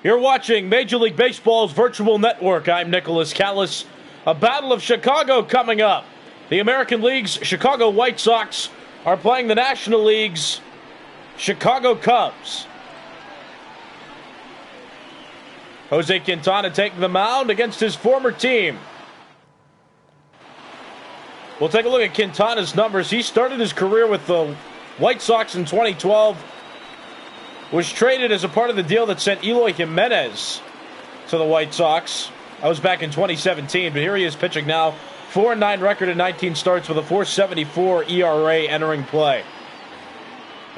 You're watching Major League Baseball's virtual network. I'm Nicholas Callis. A Battle of Chicago coming up. The American League's Chicago White Sox are playing the National League's Chicago Cubs. Jose Quintana taking the mound against his former team. We'll take a look at Quintana's numbers. He started his career with the White Sox in 2012. Was traded as a part of the deal that sent Eloy Jimenez to the White Sox. That was back in 2017, but here he is pitching now. 4-9 record in 19 starts with a 4.74 ERA entering play.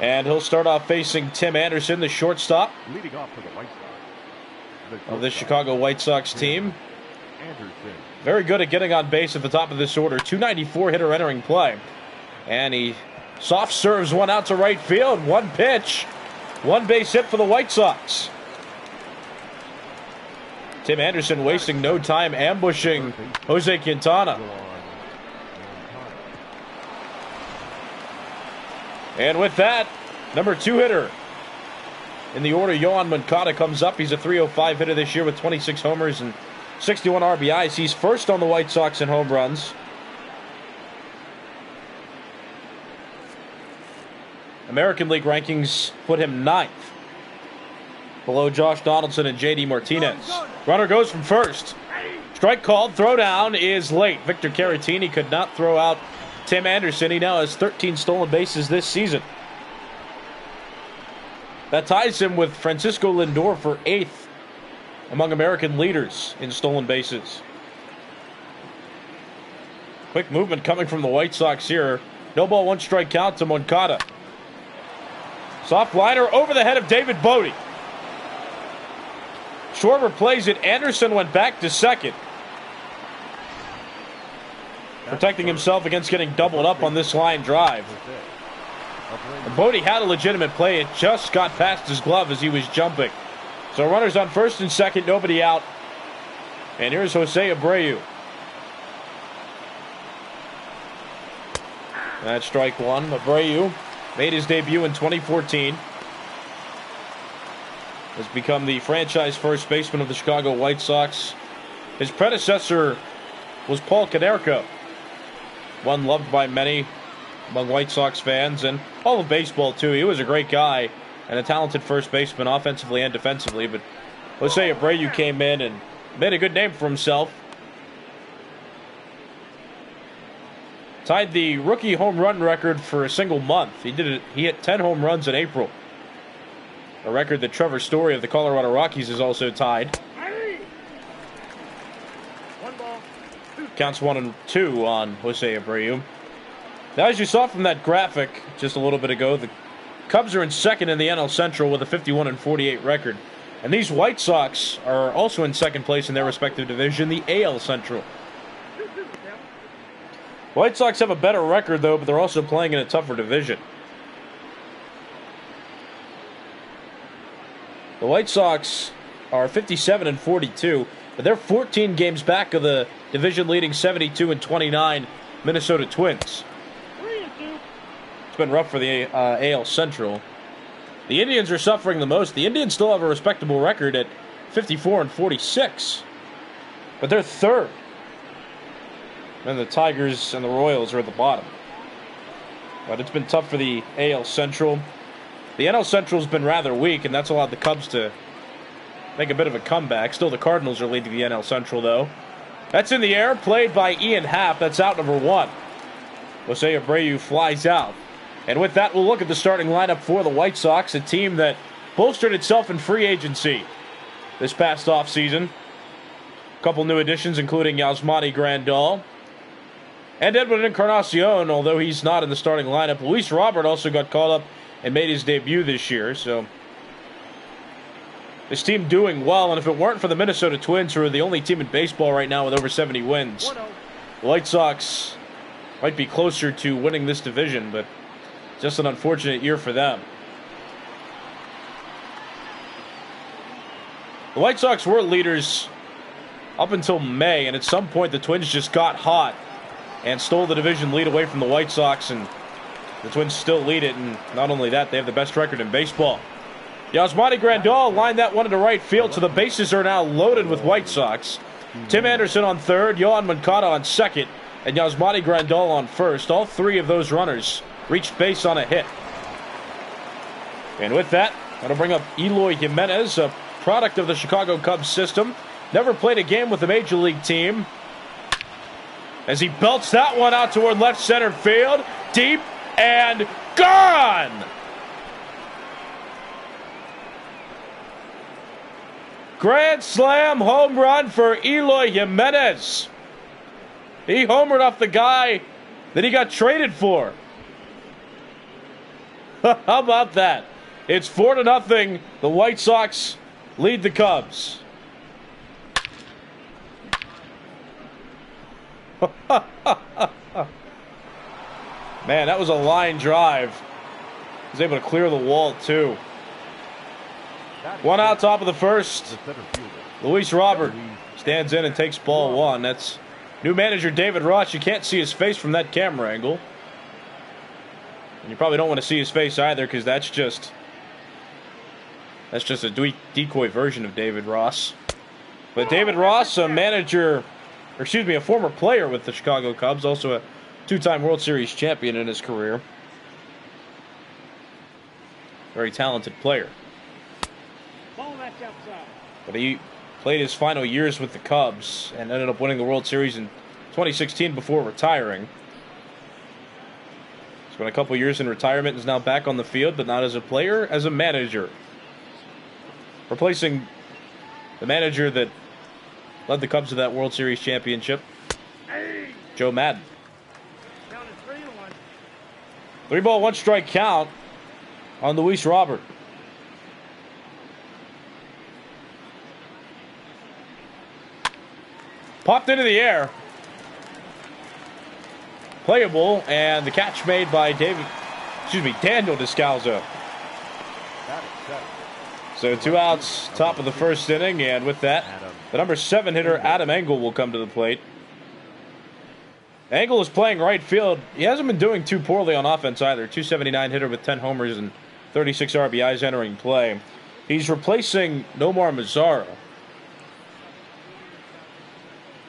And he'll start off facing Tim Anderson, the shortstop leading off for the White Sox of the Chicago White Sox team. Very good at getting on base at the top of this order. 294 hitter entering play. And he soft serves one out to right field. One pitch. One base hit for the White Sox. Tim Anderson wasting no time ambushing Jose Quintana. And with that, number 2 hitter in the order, Yoan Moncada, comes up. He's a .305 hitter this year with 26 homers and 61 RBIs. He's first on the White Sox in home runs. American League rankings put him 9th, below Josh Donaldson and J.D. Martinez. Runner goes from first. Strike called. Throw down is late. Victor Caratini could not throw out Tim Anderson. He now has 13 stolen bases this season. That ties him with Francisco Lindor for 8th among American leaders in stolen bases. Quick movement coming from the White Sox here. No ball, 1 strike count to Moncada. Soft liner over the head of David Bodie. Schwarber plays it. Anderson went back to second, protecting himself against getting doubled up on this line drive. And Bodie had a legitimate play. It just got past his glove as he was jumping. So runners on first and second, nobody out. And here's Jose Abreu. That's strike one. Abreu made his debut in 2014. Has become the franchise first baseman of the Chicago White Sox. His predecessor was Paul Konerko, one loved by many among White Sox fans and all of baseball too. He was a great guy and a talented first baseman offensively and defensively, but Jose Abreu came in and made a good name for himself. Tied the rookie home run record for a single month. He hit 10 home runs in April. A record that Trevor Story of the Colorado Rockies has also tied. Counts 1-2 on Jose Abreu. Now, as you saw from that graphic just a little bit ago, the Cubs are in second in the NL Central with a 51-48 record. And these White Sox are also in second place in their respective division, the AL Central. White Sox have a better record, though, but they're also playing in a tougher division. The White Sox are 57-42, but they're 14 games back of the division-leading 72-29 Minnesota Twins. It's been rough for the AL Central. The Indians are suffering the most. The Indians still have a respectable record at 54-46, but they're third. And the Tigers and the Royals are at the bottom. But it's been tough for the AL Central. The NL Central's been rather weak, and that's allowed the Cubs to make a bit of a comeback. Still, the Cardinals are leading the NL Central, though. That's in the air, played by Ian Happ. That's out number 1. Jose Abreu flies out. And with that, we'll look at the starting lineup for the White Sox, a team that bolstered itself in free agency this past offseason. A couple new additions, including Jasmine Grandahl and Edwin Encarnacion, although he's not in the starting lineup. Luis Robert also got called up and made his debut this year, so this team doing well. And if it weren't for the Minnesota Twins, who are the only team in baseball right now with over 70 wins, the White Sox might be closer to winning this division, but just an unfortunate year for them. The White Sox were leaders up until May, and at some point the Twins just got hot and stole the division lead away from the White Sox, and the Twins still lead it, and not only that, they have the best record in baseball. Jasmine Grandahl lined that one into right field, so the bases are now loaded with White Sox. Tim Anderson on third, Yohan Moncada on second, and Jasmine Grandahl on first. All three of those runners reached base on a hit. And with that, that'll bring up Eloy Jimenez, a product of the Chicago Cubs system. Never played a game with the Major League team. As he belts that one out toward left center field. Deep and gone! Grand slam home run for Eloy Jimenez. He homered off the guy that he got traded for. How about that? It's 4-0. The White Sox lead the Cubs. Man, that was a line drive. He was able to clear the wall, too. One out, top of the first. Luis Robert stands in and takes ball one. That's new manager David Ross. You can't see his face from that camera angle. And you probably don't want to see his face either, because that's just a decoy version of David Ross. But David Ross, a former player with the Chicago Cubs, also a two-time World Series champion in his career. Very talented player. But he played his final years with the Cubs and ended up winning the World Series in 2016 before retiring. Spent a couple years in retirement and is now back on the field, but not as a player, as a manager. Replacing the manager that led the Cubs to that World Series championship, Joe Madden. 3-ball, 1-strike count on Luis Robert. Popped into the air. Playable, and the catch made by Daniel Descalzo. So 2 outs, top of the first inning, and with that, the number 7 hitter, Adam Engel, will come to the plate. Engel is playing right field. He hasn't been doing too poorly on offense either. 279 hitter with 10 homers and 36 RBIs entering play. He's replacing Nomar Mazara.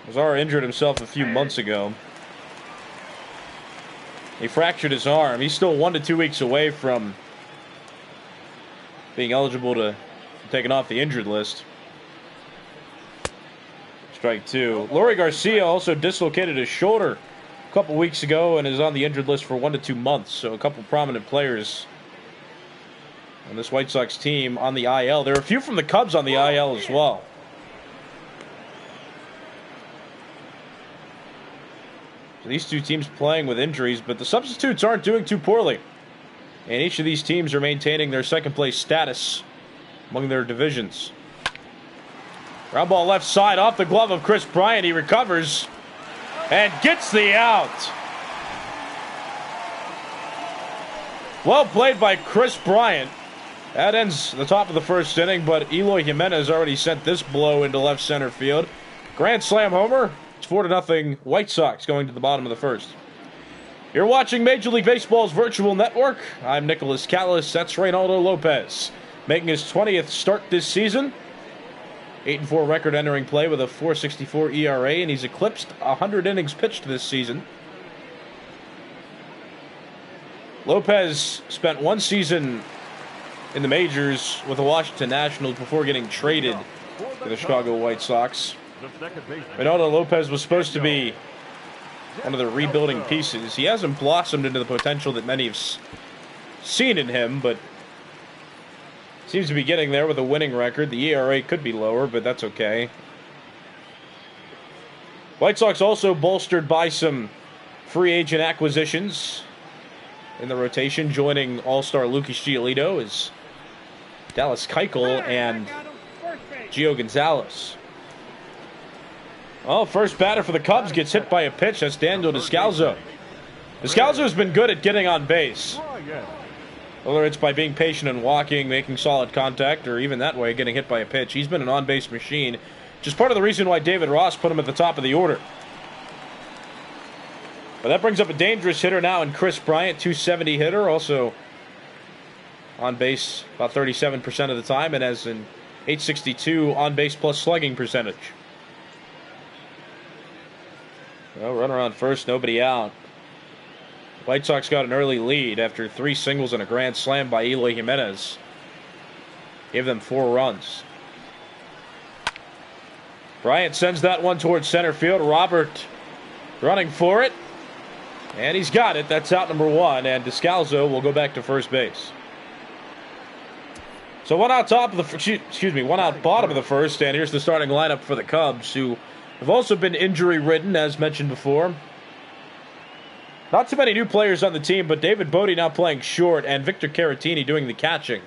Mazara injured himself a few months ago. He fractured his arm. He's still 1 to 2 weeks away from being eligible to taken off the injured list. Strike 2. Leury Garcia also dislocated his shoulder a couple weeks ago and is on the injured list for 1 to 2 months. So a couple prominent players on this White Sox team on the IL. There are a few from the Cubs on the IL as well. So these two teams playing with injuries, but the substitutes aren't doing too poorly. And each of these teams are maintaining their second place status among their divisions. Ground ball left side off the glove of Kris Bryant. He recovers and gets the out. Well played by Kris Bryant. That ends the top of the first inning, but Eloy Jimenez already sent this blow into left center field. Grand slam homer. It's 4-0 White Sox going to the bottom of the first. You're watching Major League Baseball's virtual network. I'm Nicholas Callis. That's Ronaldo Lopez, making his 20th start this season. 8-4 record entering play with a 4.64 ERA, and he's eclipsed 100 innings pitched this season. Lopez spent 1 season in the majors with the Washington Nationals before getting traded to the Chicago White Sox. Ronaldo Lopez was supposed to be one of the rebuilding pieces. He hasn't blossomed into the potential that many have seen in him, but seems to be getting there with a winning record. The ERA could be lower, but that's okay. White Sox also bolstered by some free agent acquisitions in the rotation. Joining All-Star Lucas Giolito is Dallas Keuchel and Gio Gonzalez. Well, first batter for the Cubs gets hit by a pitch. That's Daniel Descalzo. Descalzo's been good at getting on base. Whether it's by being patient and walking, making solid contact, or even that way, getting hit by a pitch. He's been an on-base machine, which is part of the reason why David Ross put him at the top of the order. But that brings up a dangerous hitter now in Kris Bryant, 270 hitter, also on base about 37% of the time and has an .862 on base plus slugging percentage. Well, runner on first, nobody out. White Sox got an early lead after 3 singles and a grand slam by Eloy Jimenez. Gave them 4 runs. Bryant sends that one towards center field. Robert running for it. And he's got it. That's out number 1. And Descalzo will go back to first base. So one out bottom of the first. And here's the starting lineup for the Cubs, who have also been injury-ridden, as mentioned before. Not too many new players on the team, but David Bodie now playing short and Victor Caratini doing the catching.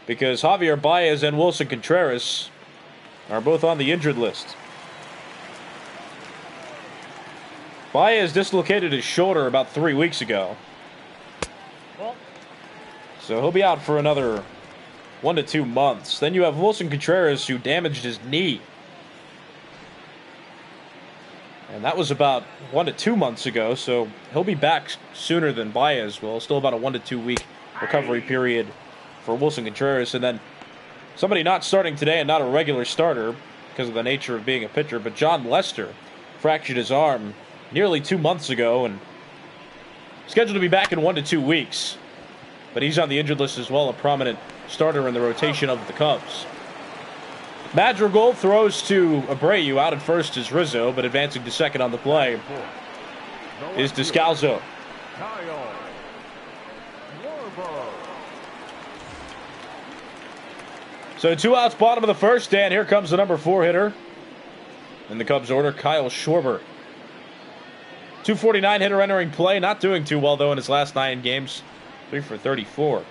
Because Javier Baez and Wilson Contreras are both on the injured list. Baez dislocated his shoulder about 3 weeks ago. So he'll be out for another 1 to 2 months. Then you have Wilson Contreras, who damaged his knee. And that was about 1 to 2 months ago, so he'll be back sooner than Baez will. Still about a 1 to 2 week recovery period for Wilson Contreras. And then somebody not starting today and not a regular starter because of the nature of being a pitcher, but Jon Lester fractured his arm nearly 2 months ago and scheduled to be back in 1 to 2 weeks. But he's on the injured list as well, a prominent starter in the rotation of the Cubs. Madrigal throws to Abreu. Out at first is Rizzo, but advancing to second on the play is Descalzo. So 2 outs, bottom of the first, and here comes the number 4 hitter in the Cubs order, Kyle Schwarber. .249 hitter entering play, not doing too well though in his last 9 games, 3 for 34.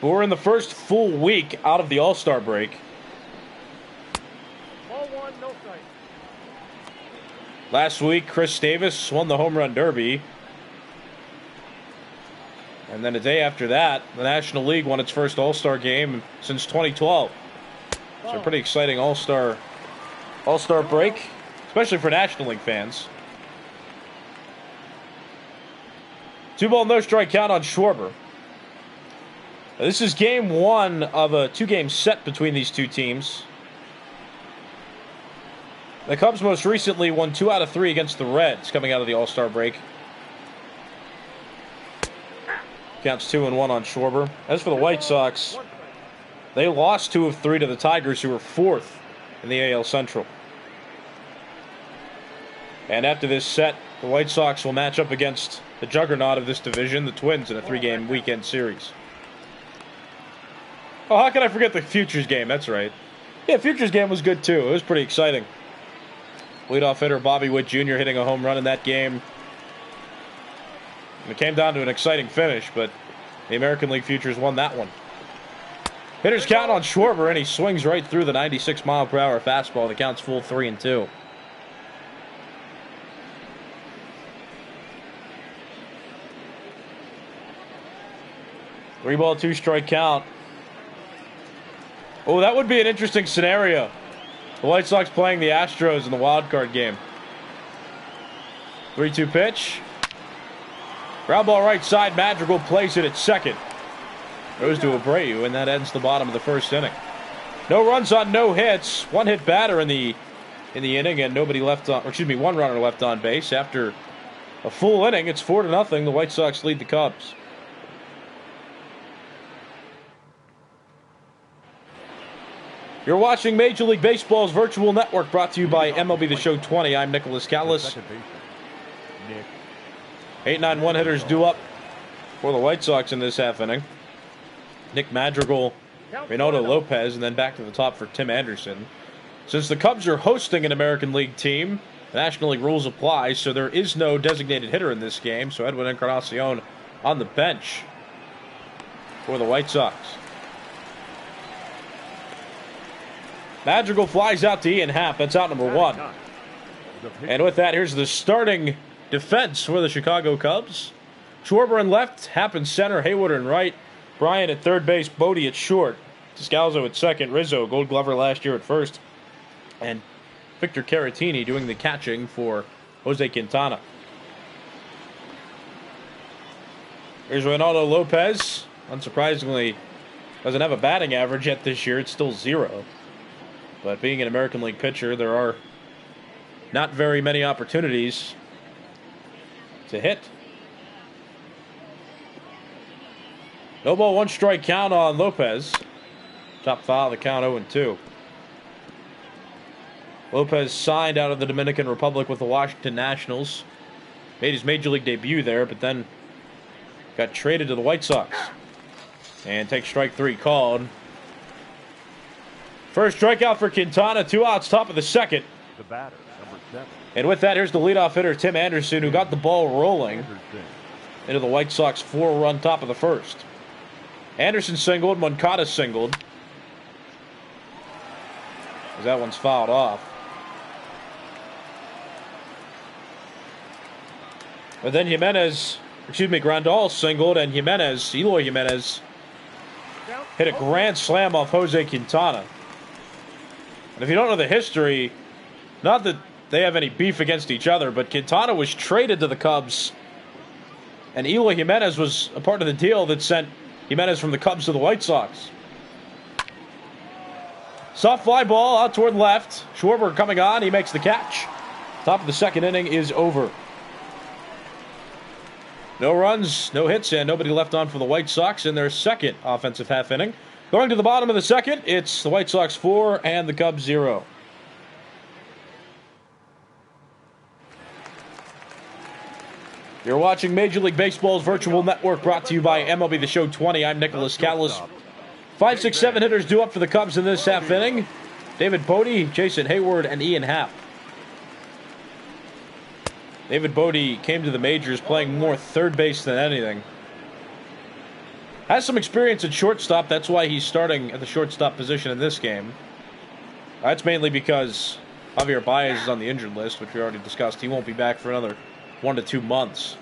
We're in the first full week out of the All-Star break. Ball 1, no strike. Last week, Chris Davis won the Home Run Derby. And then a day after that, the National League won its first All-Star game since 2012. So a pretty exciting All-Star break, especially for National League fans. 2-ball, no-strike count on Schwarber. This is game 1 of a 2-game set between these two teams. The Cubs most recently won 2 out of 3 against the Reds coming out of the All-Star break. Counts 2-1 on Schwarber. As for the White Sox, they lost 2 of 3 to the Tigers, who were 4th in the AL Central. And after this set, the White Sox will match up against the juggernaut of this division, the Twins, in a 3-game weekend series. Oh, how can I forget the Futures game? That's right. Yeah, Futures game was good too. It was pretty exciting. Leadoff hitter Bobby Witt Jr. hitting a home run in that game. It came down to an exciting finish, but the American League Futures won that one. Hitters count on Schwarber, and he swings right through the 96-mile-per-hour fastball that counts full 3-2. Three-ball, two-strike count. Oh, that would be an interesting scenario. The White Sox playing the Astros in the wild card game. 3-2 pitch. Ground ball right side. Madrigal plays it at second. Goes to Abreu, and that ends the bottom of the first inning. No runs on no hits. 1 hit batter in the inning, and nobody left on. Or excuse me, 1 runner left on base. After a full inning, it's 4-0. The White Sox lead the Cubs. You're watching Major League Baseball's virtual network, brought to you by MLB The Show 20. I'm Nicholas Callis. 8-9-1 hitters due up for the White Sox in this half inning. Nick Madrigal, Ronaldo Lopez, and then back to the top for Tim Anderson. Since the Cubs are hosting an American League team, the National League rules apply, so there is no designated hitter in this game. So Edwin Encarnacion on the bench for the White Sox. Madrigal flies out to Ian Happ. That's out number 1. And with that, here's the starting defense for the Chicago Cubs. Schwarber in left, Happ in center, Hayward in right, Bryant at third base, Bodie at short, Descalzo at second, Rizzo, Gold Glover last year at first, and Victor Caratini doing the catching for Jose Quintana. Here's Ronaldo Lopez. Unsurprisingly, doesn't have a batting average yet this year. It's still 0. But being an American League pitcher, there are not very many opportunities to hit. No ball, 1 strike count on Lopez. Top foul, the count 0-2. Lopez signed out of the Dominican Republic with the Washington Nationals. Made his Major League debut there, but then got traded to the White Sox. And takes strike 3 called. First strikeout for Quintana, 2 outs, top of the second. The batter, number 7. And with that, here's the leadoff hitter, Tim Anderson, who got the ball rolling into the White Sox 4-run top of the first. Anderson singled, Moncada singled. As that one's fouled off. But then Grandahl singled, and Eloy Jimenez, hit a grand slam off Jose Quintana. And if you don't know the history, not that they have any beef against each other, but Quintana was traded to the Cubs, and Eloy Jimenez was a part of the deal that sent Jimenez from the Cubs to the White Sox. Soft fly ball out toward left. Schwarber coming on. He makes the catch. Top of the second inning is over. No runs, no hits, and nobody left on for the White Sox in their second offensive half inning. Going to the bottom of the second, it's the White Sox 4 and the Cubs 0. You're watching Major League Baseball's virtual network, brought to you by MLB The Show 20. I'm Nicholas Callis. 5, 6, 7 hitters due up for the Cubs in this half inning. David Bote, Jason Hayward, and Ian Happ. David Bote came to the majors playing more third base than anything. Has some experience at shortstop. That's why he's starting at the shortstop position in this game. That's mainly because Javier Baez is on the injured list, which we already discussed. He won't be back for another 1 to 2 months.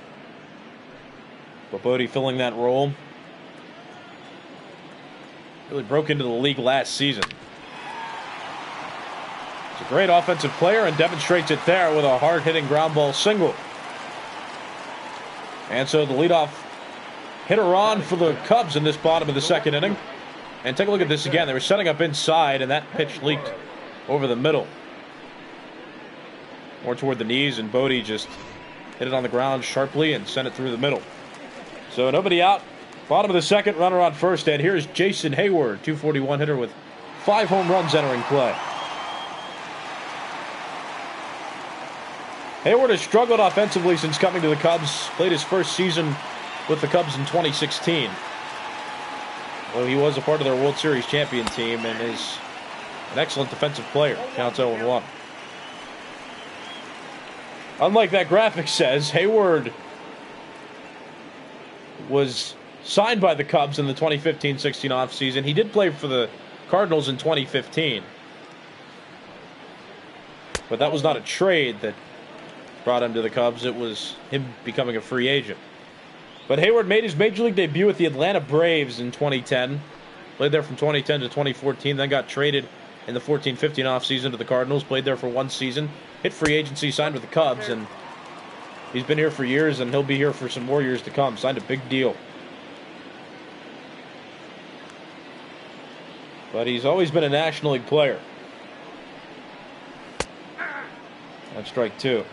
But Bote filling that role. Really broke into the league last season. He's a great offensive player and demonstrates it there with a hard-hitting ground ball single. And so the leadoff hitter on for the Cubs in this bottom of the second inning. And take a look at this again. They were setting up inside, and that pitch leaked over the middle. More toward the knees, and Bote just hit it on the ground sharply and sent it through the middle. So nobody out. Bottom of the second, runner on first, and here's Jason Hayward, 241 hitter with 5 home runs entering play. Hayward has struggled offensively since coming to the Cubs. Played his first season with the Cubs in 2016. Well, he was a part of their World Series champion team and is an excellent defensive player. Counts 0-1. Unlike that graphic says, Hayward was signed by the Cubs in the 2015-16 offseason. He did play for the Cardinals in 2015. But that was not a trade that brought him to the Cubs. It was him becoming a free agent. But Hayward made his Major League debut with the Atlanta Braves in 2010. Played there from 2010 to 2014, then got traded in the 14-15 offseason to the Cardinals. Played there for 1 season. Hit free agency, signed with the Cubs, and he's been here for years, and he'll be here for some more years to come. Signed a big deal. But he's always been a National League player. That's strike 2.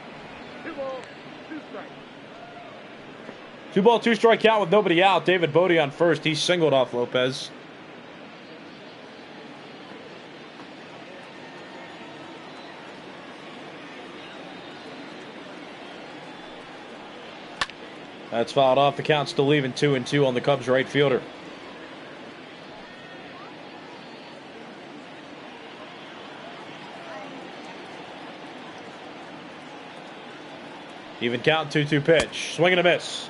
2 ball, 2 strike count with nobody out. David Bote on first. He singled off Lopez. That's fouled off. The count still leaving 2-2 on the Cubs right fielder. Even count, 2-2 pitch. Swing and a miss.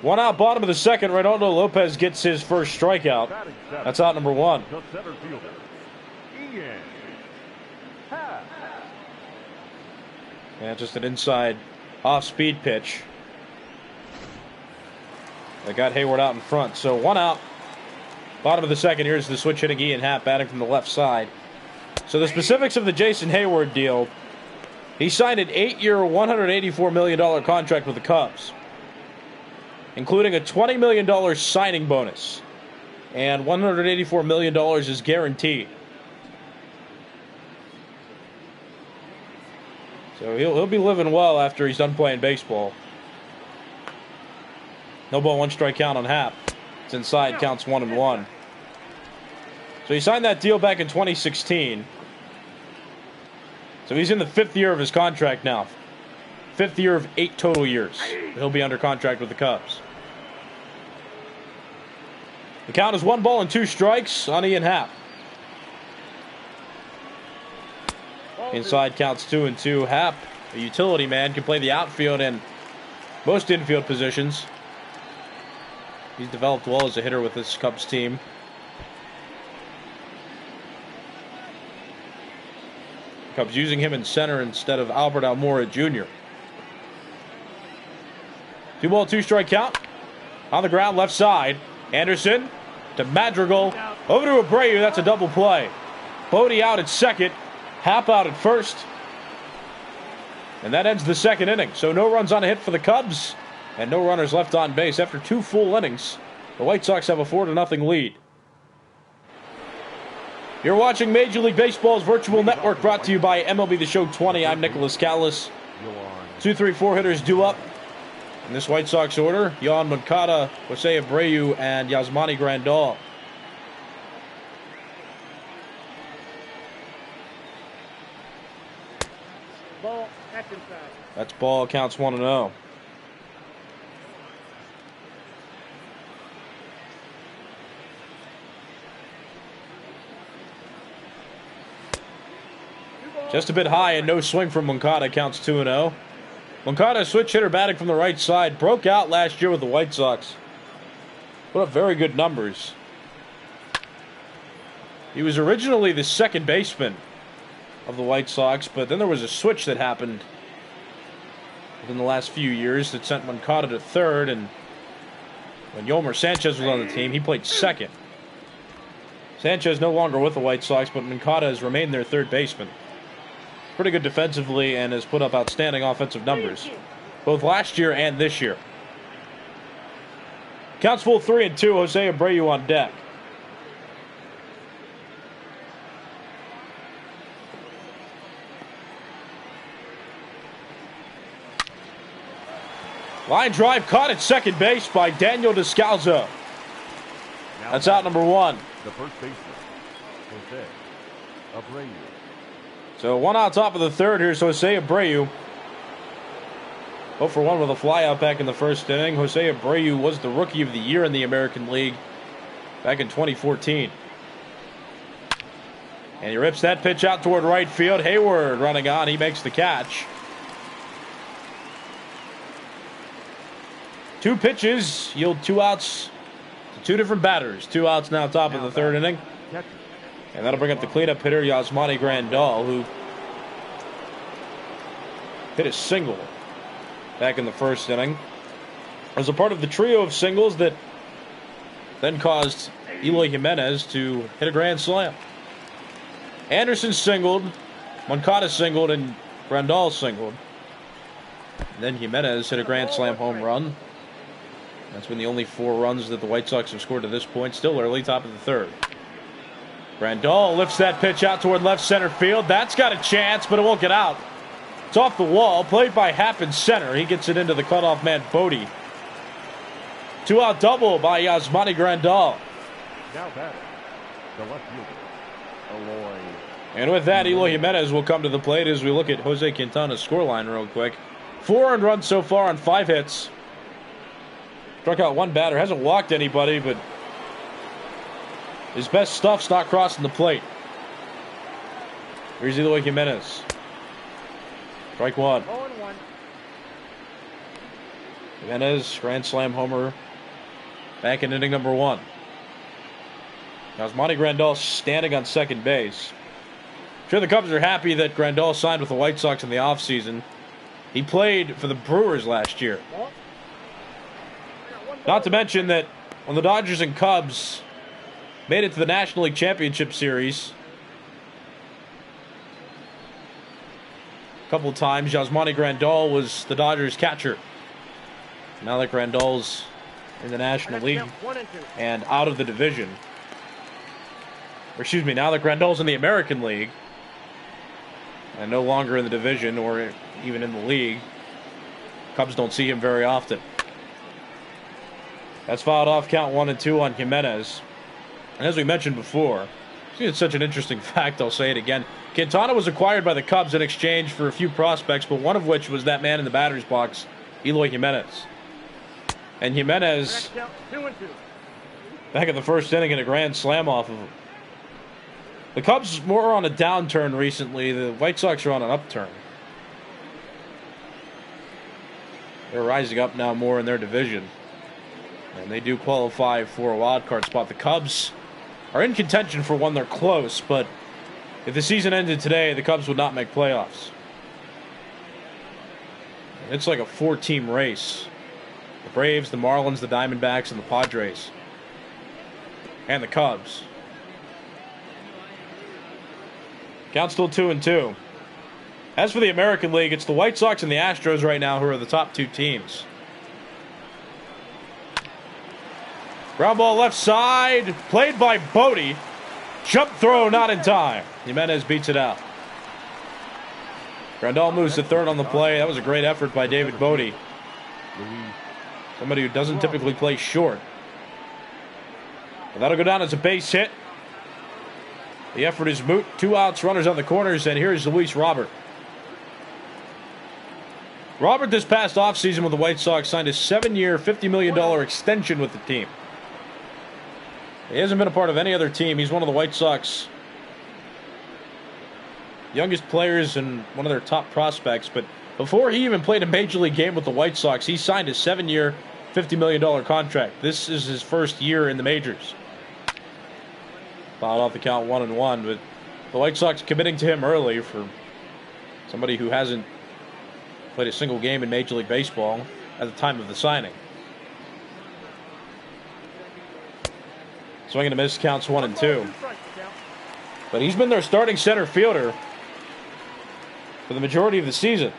1 out, bottom of the second. Ronaldo Lopez gets his first strikeout. That's out number 1. The center fielder, Ian Happ. And just an inside off-speed pitch that got Hayward out in front. So 1 out, bottom of the second. Here's the switch hitting Ian Happ batting from the left side. So the specifics of the Jason Hayward deal: he signed an 8-year, $184 million contract with the Cubs. including a $20 million signing bonus. And $184 million is guaranteed. So he'll be living well after he's done playing baseball. No ball, one strike count on Happ. It's inside, counts 1-1. So he signed that deal back in 2016. So he's in the 5th year of his contract now. 5th year of 8 total years. He'll be under contract with the Cubs. The count is 1 ball and 2 strikes on Ian Happ. Inside counts 2-2. Happ, a utility man, can play the outfield and most infield positions. He's developed well as a hitter with this Cubs team. Cubs using him in center instead of Albert Almora Jr. 2 ball, 2 strike count. On the ground, left side. Anderson to Madrigal. Over to Abreu. That's a double play. Bodie out at second. Happ out at first. And that ends the 2nd inning. So no runs on a hit for the Cubs. And no runners left on base. After 2 full innings, the White Sox have a 4-0 lead. You're watching Major League Baseball's virtual network, brought to you by MLB The Show 20. I'm Nicholas Callis. 2, 3, 4 hitters due up in this White Sox order: Yoan Moncada, Jose Abreu, and Jasmine Grandahl. Ball, that's inside. That's ball, counts 1-0. Just a bit high and no swing from Moncada, counts 2-0. Moncada, switch hitter, batting from the right side, broke out last year with the White Sox. Put up very good numbers. He was originally the 2nd baseman of the White Sox, but then there was a switch that happened within the last few years that sent Moncada to 3rd, and when Yolmer Sanchez was on the team, he played 2nd. Sanchez no longer with the White Sox, but Moncada has remained their 3rd baseman. Pretty good defensively and has put up outstanding offensive numbers, both last year and this year. Counts full 3-2. Jose Abreu on deck. Line drive caught at second base by Daniel Descalzo. That's out number 1. The first baseman, Jose Abreu. So 1 out top of the 3rd. Here's Jose Abreu. 0 for 1 with a flyout back in the 1st inning. Jose Abreu was the Rookie of the Year in the American League back in 2014. And he rips that pitch out toward right field. Hayward running on. He makes the catch. 2 pitches yield 2 outs to 2 different batters. 2 outs now top of the 3rd inning. And that'll bring up the cleanup hitter, Jasmine Grandahl, who hit a single back in the 1st inning as a part of the trio of singles that then caused Eloy Jimenez to hit a grand slam. Anderson singled, Moncada singled, and Grandahl singled. And then Jimenez hit a grand slam home run. That's been the only 4 runs that the White Sox have scored to this point. Still early, top of the 3rd. Grandahl lifts that pitch out toward left center field. That's got a chance, but it won't get out. It's off the wall, played by Happ in center. He gets it into the cutoff man, Bodie. 2-out double by Jasmine Grandahl. Now batting, the left fielder, Eloy. And with that, Eloy Jimenez will come to the plate as we look at Jose Quintana's scoreline real quick. 4 earned runs so far on 5 hits. Struck out 1 batter. Hasn't walked anybody, but his best stuff's not crossing the plate. Here's Eloy Jimenez. Strike 1. 0-1. Jimenez, grand slam homer back in inning number 1. Jasmine Grandahl standing on second base. I'm sure the Cubs are happy that Grandahl signed with the White Sox in the offseason. He played for the Brewers last year. Not to mention that when the Dodgers and Cubs made it to the National League Championship Series a couple of times, Jasmine Grandahl was the Dodgers catcher. Now that Grandahl's in the National League and out of the division. Or excuse me, now that Grandahl's in the American League and no longer in the division or even in the league, Cubs don't see him very often. That's fouled off, count 1-2 on Jimenez. And as we mentioned before, it's such an interesting fact, I'll say it again. Quintana was acquired by the Cubs in exchange for a few prospects, but one of which was that man in the batter's box, Eloy Jimenez. And Jimenez, back in the first inning, in a grand slam off of him. The Cubs more on a downturn recently. The White Sox are on an upturn. They're rising up now more in their division. And they do qualify for a wild card spot. The Cubs are in contention for one. They're close, but if the season ended today, the Cubs would not make playoffs. It's like a 4-team race. The Braves, the Marlins, the Diamondbacks, and the Padres. And the Cubs. Count still 2-2. As for the American League, it's the White Sox and the Astros right now who are the top two teams. Ground ball left side, played by Bodie. Jump throw not in time. Jimenez beats it out. Grandahl moves to third on the play. That was a great effort by David Bodie. Somebody who doesn't typically play short. But that'll go down as a base hit. The effort is moot. 2 outs, runners on the corners, and here's Luis Robert. Robert this past offseason with the White Sox signed a 7-year, $50 million extension with the team. He hasn't been a part of any other team. He's one of the White Sox youngest players and one of their top prospects. But before he even played a major league game with the White Sox, he signed a 7-year, $50 million contract. This is his first year in the majors. Fouled off the count 1-1, but the White Sox committing to him early for somebody who hasn't played a single game in Major League Baseball at the time of the signing. Swing and a miss, counts 1-2. But he's been their starting center fielder for the majority of the season.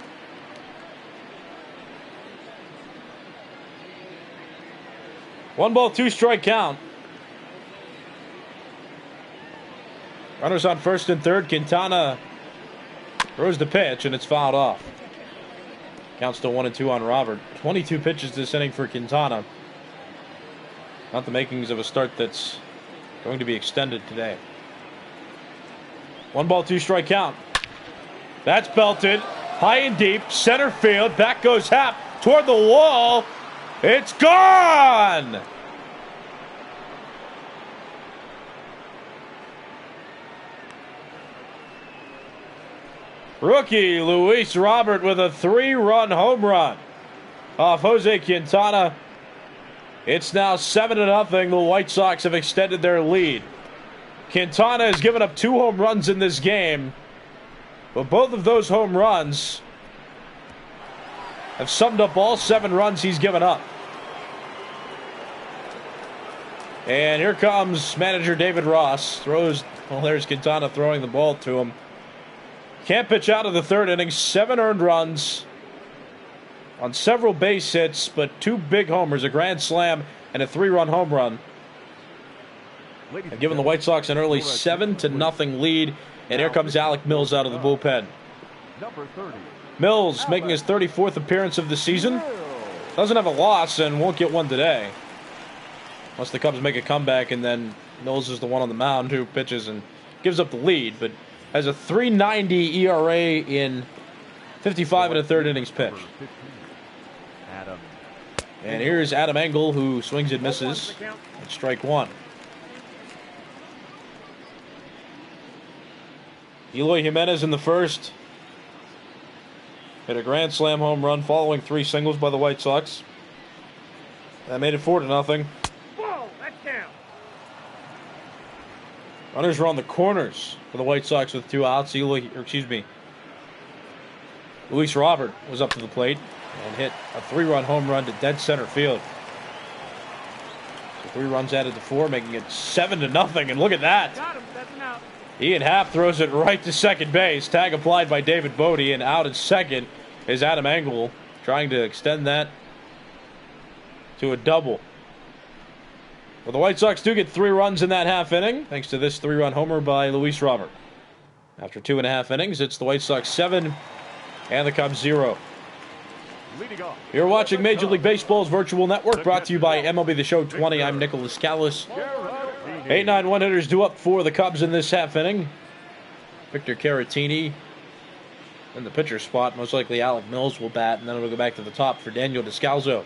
One ball, 2 strike count. Runners on first and third. Quintana throws the pitch, and it's fouled off. Count still 1-2 on Robert. 22 pitches this inning for Quintana. Not the makings of a start that's going to be extended today. 1 ball, 2 strike count. That's belted. High and deep. Center field. Back goes Happ toward the wall. It's gone! Rookie Luis Robert with a 3-run home run off Jose Quintana. It's now 7-0. The White Sox have extended their lead. Quintana has given up 2 home runs in this game, but both of those home runs have summed up all 7 runs he's given up. And here comes manager David Ross. There's Quintana throwing the ball to him. Can't pitch out of the third inning. 7 earned runs on several base hits, but 2 big homers, a grand slam and a 3-run home run. And giving the White Sox an early 7-0 lead. And here comes Alec Mills out of the bullpen. Mills making his 34th appearance of the season. Doesn't have a loss and won't get one today. Unless the Cubs make a comeback, and then Mills is the one on the mound who pitches and gives up the lead. But has a 3.90 ERA in 55 1/3 innings pitched. And here's Adam Engel, who swings and misses at strike 1. Eloy Jimenez in the first. Hit a grand slam home run following 3 singles by the White Sox. That made it 4-0. Whoa, that's down. Runners are on the corners for the White Sox with 2 outs. Luis Robert was up to the plate and hit a 3-run home run to dead center field. So 3 runs added to 4, making it 7-0. And look at that. Got him. That's an out. Ian Happ throws it right to second base. Tag applied by David Bodie, and out at second is Adam Engel, trying to extend that to a double. Well, the White Sox do get 3 runs in that half inning, thanks to this 3-run homer by Luis Robert. After 2.5 innings, it's the White Sox 7 and the Cubs 0. You're watching Major League Baseball's virtual network, brought to you by MLB The Show 20. I'm Nicholas Callis. 8-9 one-hitters due up for the Cubs in this half inning. Victor Caratini in the pitcher spot. Most likely Alec Mills will bat, and then it'll go back to the top for Daniel Descalzo.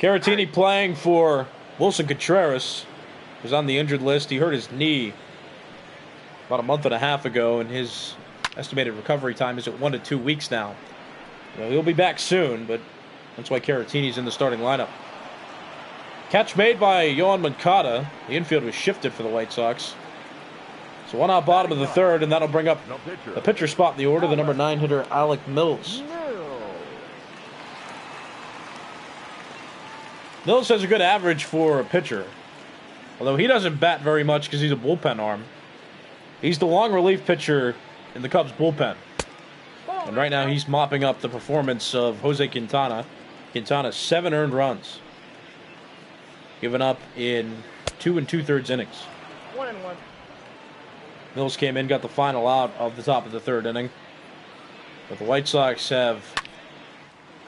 Caratini playing for Wilson Contreras, who's on the injured list. He hurt his knee about a month and a half ago, and his estimated recovery time is at 1 to 2 weeks now. Well, he'll be back soon, but that's why Caratini's in the starting lineup. Catch made by Yohan Moncada. The infield was shifted for the White Sox. So 1 out bottom of the 3rd, and that'll bring up the pitcher spot in the order, the number 9 hitter, Alec Mills. Mills has a good average for a pitcher, although he doesn't bat very much because he's a bullpen arm. He's the long relief pitcher in the Cubs bullpen. And right now he's mopping up the performance of Jose Quintana. Quintana, 7 earned runs, given up in 2 2/3 innings. 1-1. Mills came in, got the final out of the top of the 3rd inning. But the White Sox have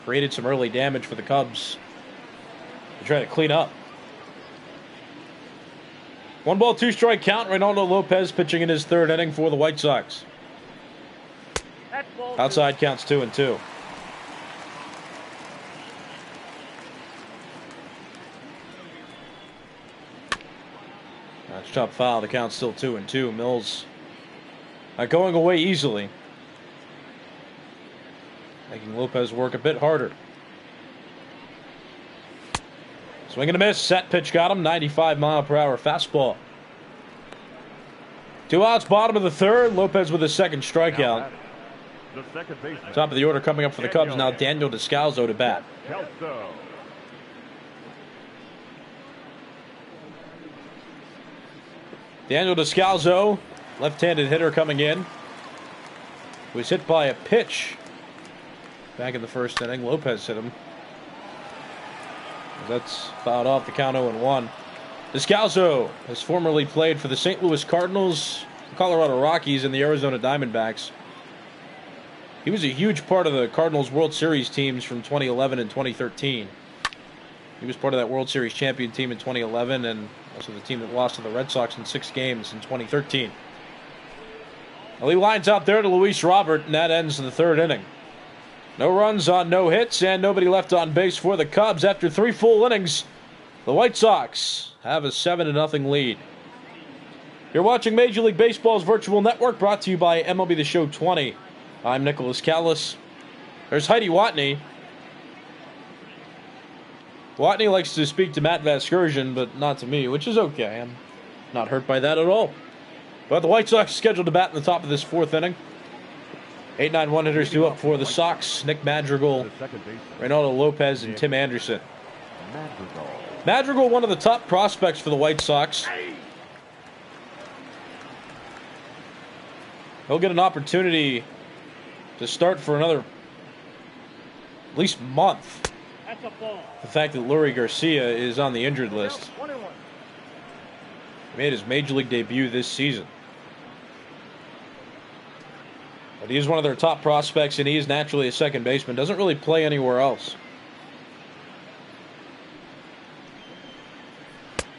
created some early damage for the Cubs to try to clean up. 1 ball, 2 strike count. Ronaldo Lopez pitching in his 3rd inning for the White Sox. Outside counts 2-2. That's chopped foul. The count's still 2-2. Mills not going away easily, making Lopez work a bit harder. Swing and a miss. Set pitch got him. 95-mile-per-hour fastball. 2 outs, bottom of the 3rd. Lopez with his 2nd strikeout. Top of the order coming up for the Cubs now. Daniel Descalzo to bat. Daniel Descalzo, left-handed hitter coming in, was hit by a pitch back in the 1st inning. Lopez hit him. That's fouled off, the count 0-1. Descalzo has formerly played for the St. Louis Cardinals, the Colorado Rockies, and the Arizona Diamondbacks. He was a huge part of the Cardinals' World Series teams from 2011 and 2013. He was part of that World Series champion team in 2011 and also the team that lost to the Red Sox in 6 games in 2013. Well, he lines out there to Luis Robert, and that ends the 3rd inning. No runs on no hits, and nobody left on base for the Cubs. After 3 full innings, the White Sox have a 7-0 lead. You're watching Major League Baseball's virtual network, brought to you by MLB The Show 20. I'm Nicholas Callis. There's Heidi Watney. Watney likes to speak to Matt Vasgersian, but not to me, which is okay. I'm not hurt by that at all. But the White Sox are scheduled to bat in the top of this 4th inning. 8-9 one-hitters due up for the Sox. Nick Madrigal, Ronaldo Lopez, and Tim Anderson. Madrigal, one of the top prospects for the White Sox. He'll get an opportunity to start for another at least month. That's a ball. The fact that Leury Garcia is on the injured list. 1-1. He made his Major League debut this season. But he is one of their top prospects, and he is naturally a second baseman. Doesn't really play anywhere else.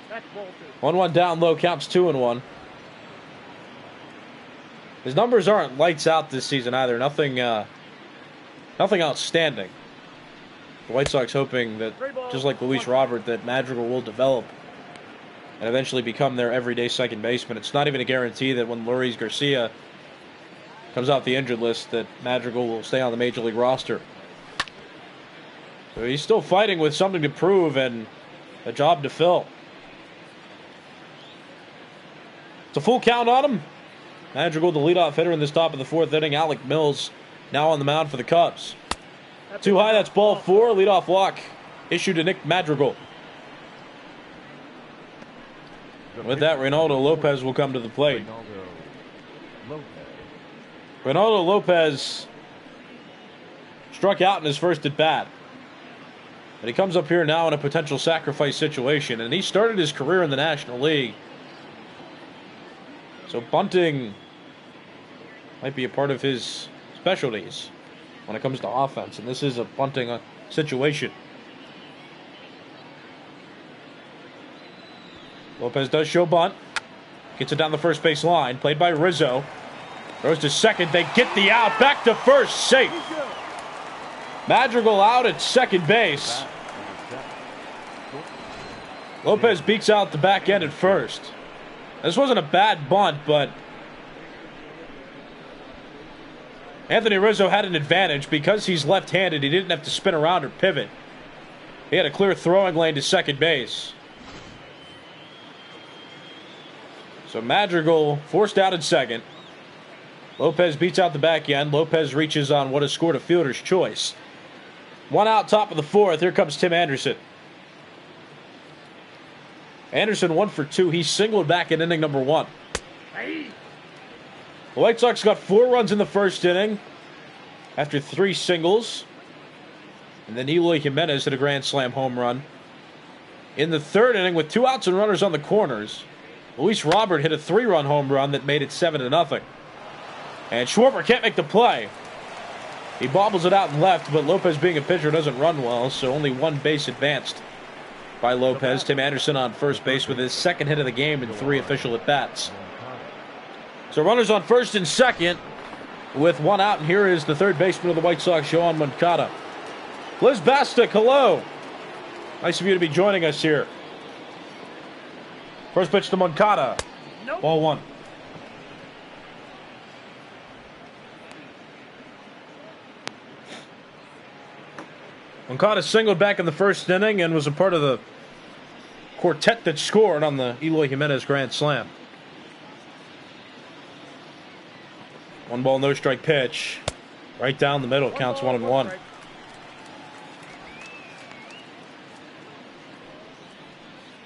That's ball 2. 1-1 down low, counts 2-1. His numbers aren't lights out this season either. Nothing outstanding. The White Sox hoping that, just like Luis Robert, that Madrigal will develop and eventually become their everyday second baseman. It's not even a guarantee that when Leury Garcia comes off the injured list that Madrigal will stay on the Major League roster. So he's still fighting with something to prove and a job to fill. It's a full count on him. Madrigal, the leadoff hitter in this top of the 4th inning. Alec Mills now on the mound for the Cubs. Too high, that's ball 4. Leadoff walk issued to Nick Madrigal. With that, Ronaldo Lopez will come to the plate. Ronaldo Lopez struck out in his first at bat. But he comes up here now in a potential sacrifice situation, and he started his career in the National League. So bunting might be a part of his specialties when it comes to offense, and this is a bunting situation. Lopez does show bunt. Gets it down the first base line. Played by Rizzo. Throws to second. They get the out. Back to first. Safe. Madrigal out at second base. Lopez beats out the back end at first. This wasn't a bad bunt, but Anthony Rizzo had an advantage because he's left-handed. He didn't have to spin around or pivot. He had a clear throwing lane to second base. So Madrigal forced out at second. Lopez beats out the back end. Lopez reaches on what has scored a fielder's choice. One out, top of the fourth. Here comes Tim Anderson. Anderson 1 for 2. He singled back in inning number 1. The White Sox got 4 runs in the first inning after 3 singles. And then Eloy Jimenez hit a grand slam home run. In the third inning, with 2 outs and runners on the corners, Luis Robert hit a 3-run home run that made it 7-0. And Schwarber can't make the play. He bobbles it out and left, but Lopez, being a pitcher, doesn't run well, so only 1 base advanced by Lopez. Tim Anderson on first base with his second hit of the game in 3 official at-bats. So runners on first and second with 1 out, and here is the third baseman of the White Sox, Yoan Moncada. Liz Bastic, hello. Nice of you to be joining us here. First pitch to Moncada. Nope. Ball 1. Moncada singled back in the first inning and was a part of the quartet that scored on the Eloy Jimenez grand slam. 1 ball, no strike pitch. Right down the middle, counts 1-1.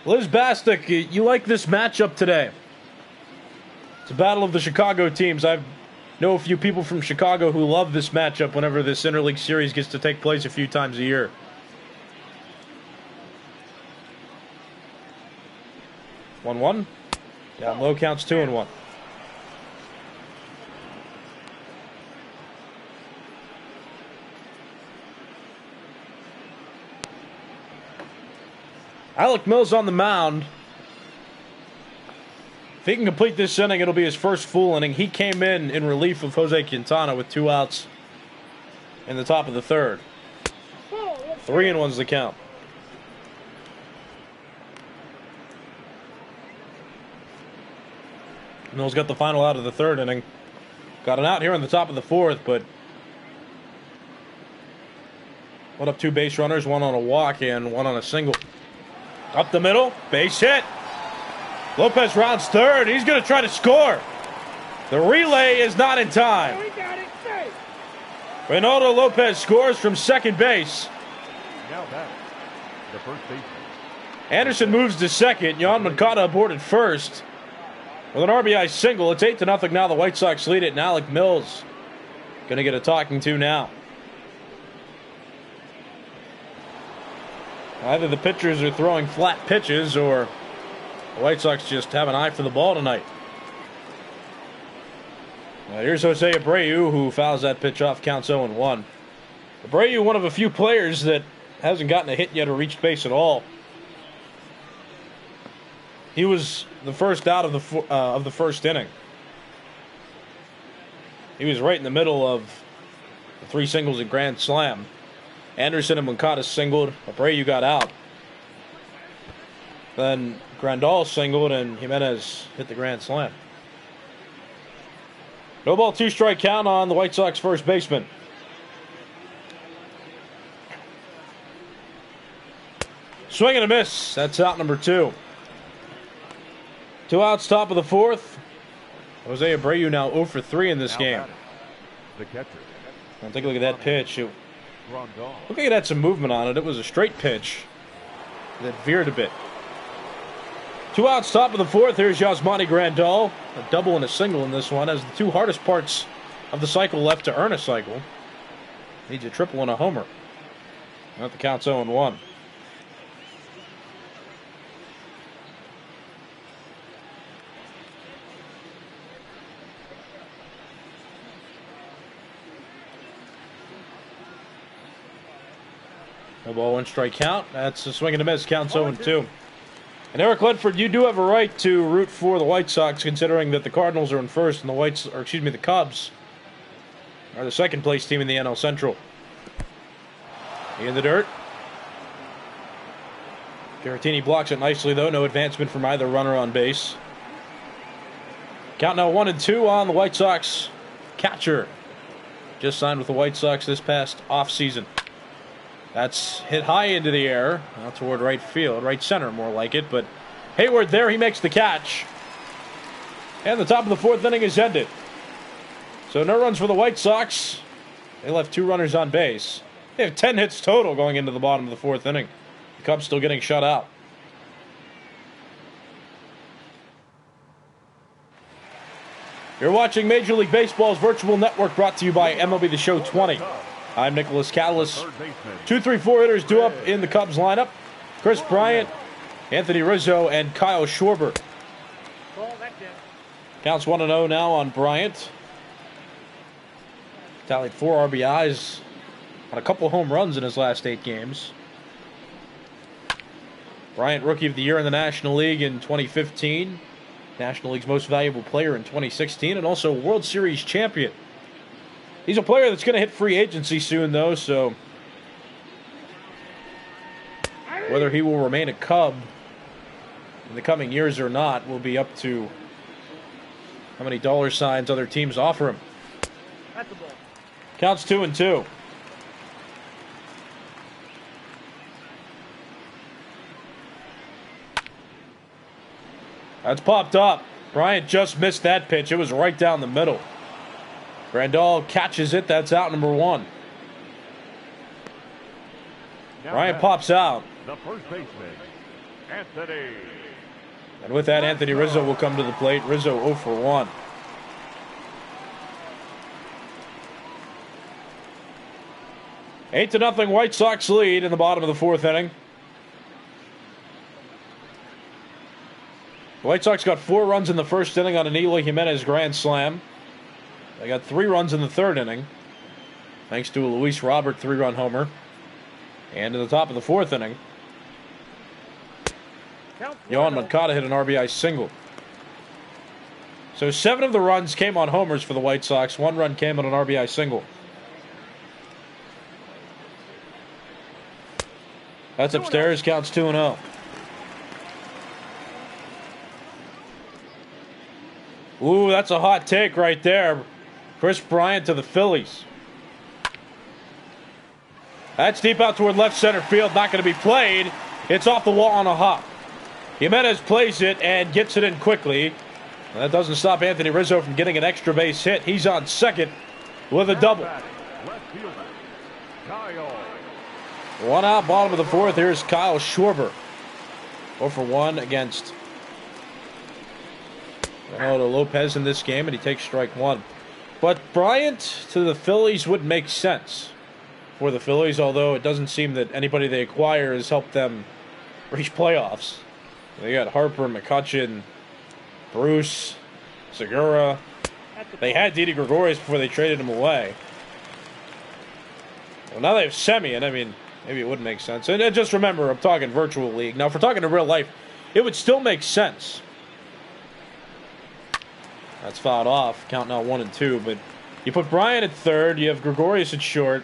Liz Bastic, you like this matchup today? It's a battle of the Chicago teams. I know a few people from Chicago who love this matchup whenever this interleague series gets to take place a few times a year. 1-1. Down low, counts 2-1. Alec Mills on the mound. If he can complete this inning, it'll be his first full inning. He came in relief of Jose Quintana with 2 outs in the top of the third. 3-1's the count. Mills got the final out of the third inning. Got an out here in the top of the fourth, but put up 2 base runners, 1 on a walk and 1 on a single. Up the middle, base hit. Lopez rounds third. He's going to try to score. The relay is not in time. Ronaldo Lopez scores from second base. Now back, the first baseman. Anderson moves to second. Yoan Moncada aboard at first with an RBI single. It's 8-0 now. The White Sox lead it, and Alec Mills going to get a talking to now. Either the pitchers are throwing flat pitches or the White Sox just have an eye for the ball tonight. Here's Jose Abreu, who fouls that pitch off, counts 0-1. Abreu, one of a few players that hasn't gotten a hit yet or reached base at all. He was the first out of the first inning. He was right in the middle of the 3 singles and grand slam. Anderson and Moncada singled. Abreu got out. Then Grandahl singled and Jimenez hit the grand slam. No ball, 2 strike count on the White Sox first baseman. Swing and a miss. That's out number 2. 2 outs, top of the fourth. Jose Abreu now 0 for 3 in this game. The catcher. Now take a look at that pitch. Look like it had some movement on it. It was a straight pitch that veered a bit. 2 outs, top of the fourth. Here's Jasmine Grandahl. A double and a single in this one. Has the 2 hardest parts of the cycle left to earn a cycle. Needs a triple and a homer. Not the count's 0-1. No ball, 1 strike count. That's a swing and a miss. Counts 0-2. And Eric Ledford, you do have a right to root for the White Sox, considering that the Cardinals are in first and the Cubs are the second place team in the NL Central. In the dirt. Caratini blocks it nicely, though. No advancement from either runner on base. Count now 1-2 on the White Sox catcher. Just signed with the White Sox this past offseason. That's hit high into the air, out toward right field, right center more like it, but Hayward there, he makes the catch. And the top of the 4th inning is ended. So no runs for the White Sox. They left 2 runners on base. They have 10 hits total going into the bottom of the 4th inning. The Cubs still getting shut out. You're watching Major League Baseball's virtual network, brought to you by MLB The Show 20. I'm Nicholas Callis. 2-3-4 hitters due up in the Cubs lineup. Chris Bryant, Anthony Rizzo, and Kyle Schwarber. Counts 1-0 now on Bryant. Tallied 4 RBIs on a couple home runs in his last 8 games. Bryant, Rookie of the Year in the National League in 2015. National League's Most Valuable Player in 2016, and also World Series champion. He's a player that's going to hit free agency soon, though, so whether he will remain a Cub in the coming years or not will be up to how many dollar signs other teams offer him. Counts 2-2. That's popped up. Bryant just missed that pitch. It was right down the middle. Grandahl catches it. That's out number 1. Bryant pops out. The first baseman, Anthony. And with that, Anthony Rizzo will come to the plate. Rizzo 0 for 1. Eight to nothing White Sox lead in the bottom of the 4th inning. The White Sox got 4 runs in the 1st inning on an Eloy Jimenez grand slam. They got 3 runs in the 3rd inning, thanks to a Luis Robert 3-run homer. And in the top of the 4th inning, Yohan Moncada hit an RBI single. So 7 of the runs came on homers for the White Sox. 1 run came on an RBI single. That's upstairs, counts 2-0. Ooh, that's a hot take right there. Chris Bryant to the Phillies. That's deep out toward left center field. Not going to be played. It's off the wall on a hop. Jimenez plays it and gets it in quickly. That doesn't stop Anthony Rizzo from getting an extra base hit. He's on second with a double. 1 out, bottom of the 4th. Here's Kyle Schwarber. 0 for 1 against Ronaldo Lopez in this game, and he takes strike 1. But Bryant to the Phillies would make sense for the Phillies, although it doesn't seem that anybody they acquire has helped them reach playoffs. They got Harper, McCutchen, Bruce, Segura. They had Didi Gregorius before they traded him away. Well, now they have Semien. I mean, maybe it would make sense. And just remember, I'm talking virtual league. Now, if we're talking in real life, it would still make sense. That's fouled off. Count now 1-2. But you put Bryant at 3rd. You have Gregorius at short.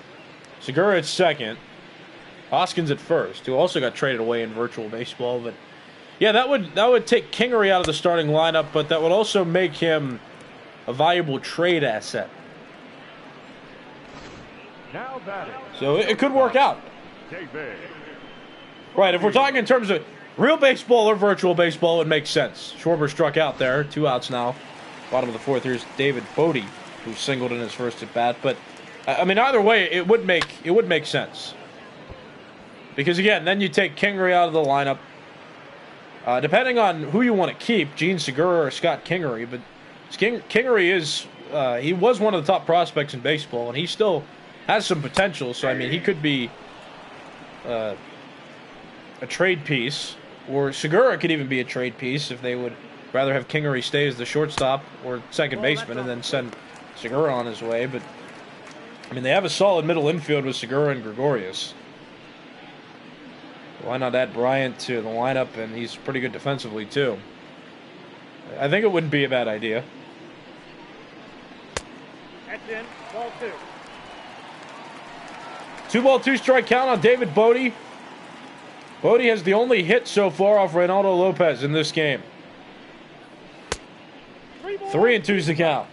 Segura at 2nd. Hoskins at 1st, who also got traded away in virtual baseball. But yeah, that would take Kingery out of the starting lineup, but that would also make him a valuable trade asset. So it could work out. Right, if we're talking in terms of real baseball or virtual baseball, it would make sense. Schwarber struck out there. 2 outs now. Bottom of the 4th, here's David Bodie, who singled in his first at bat. But I mean, either way, it would make sense. Because again, then you take Kingery out of the lineup. Depending on who you want to keep, Gene Segura or Scott Kingery, but Kingery he was one of the top prospects in baseball, and he still has some potential. So I mean, he could be a trade piece, or Segura could even be a trade piece if they would rather have Kingery stay as the shortstop or second baseman and then send Segura on his way. But I mean, they have a solid middle infield with Segura and Gregorius. Why not add Bryant to the lineup? And he's pretty good defensively too. I think it wouldn't be a bad idea. That's in. Ball 2. 2-ball, 2-strike count on David Bodie. Bodie has the only hit so far off Ronaldo Lopez in this game. 3-2's the count.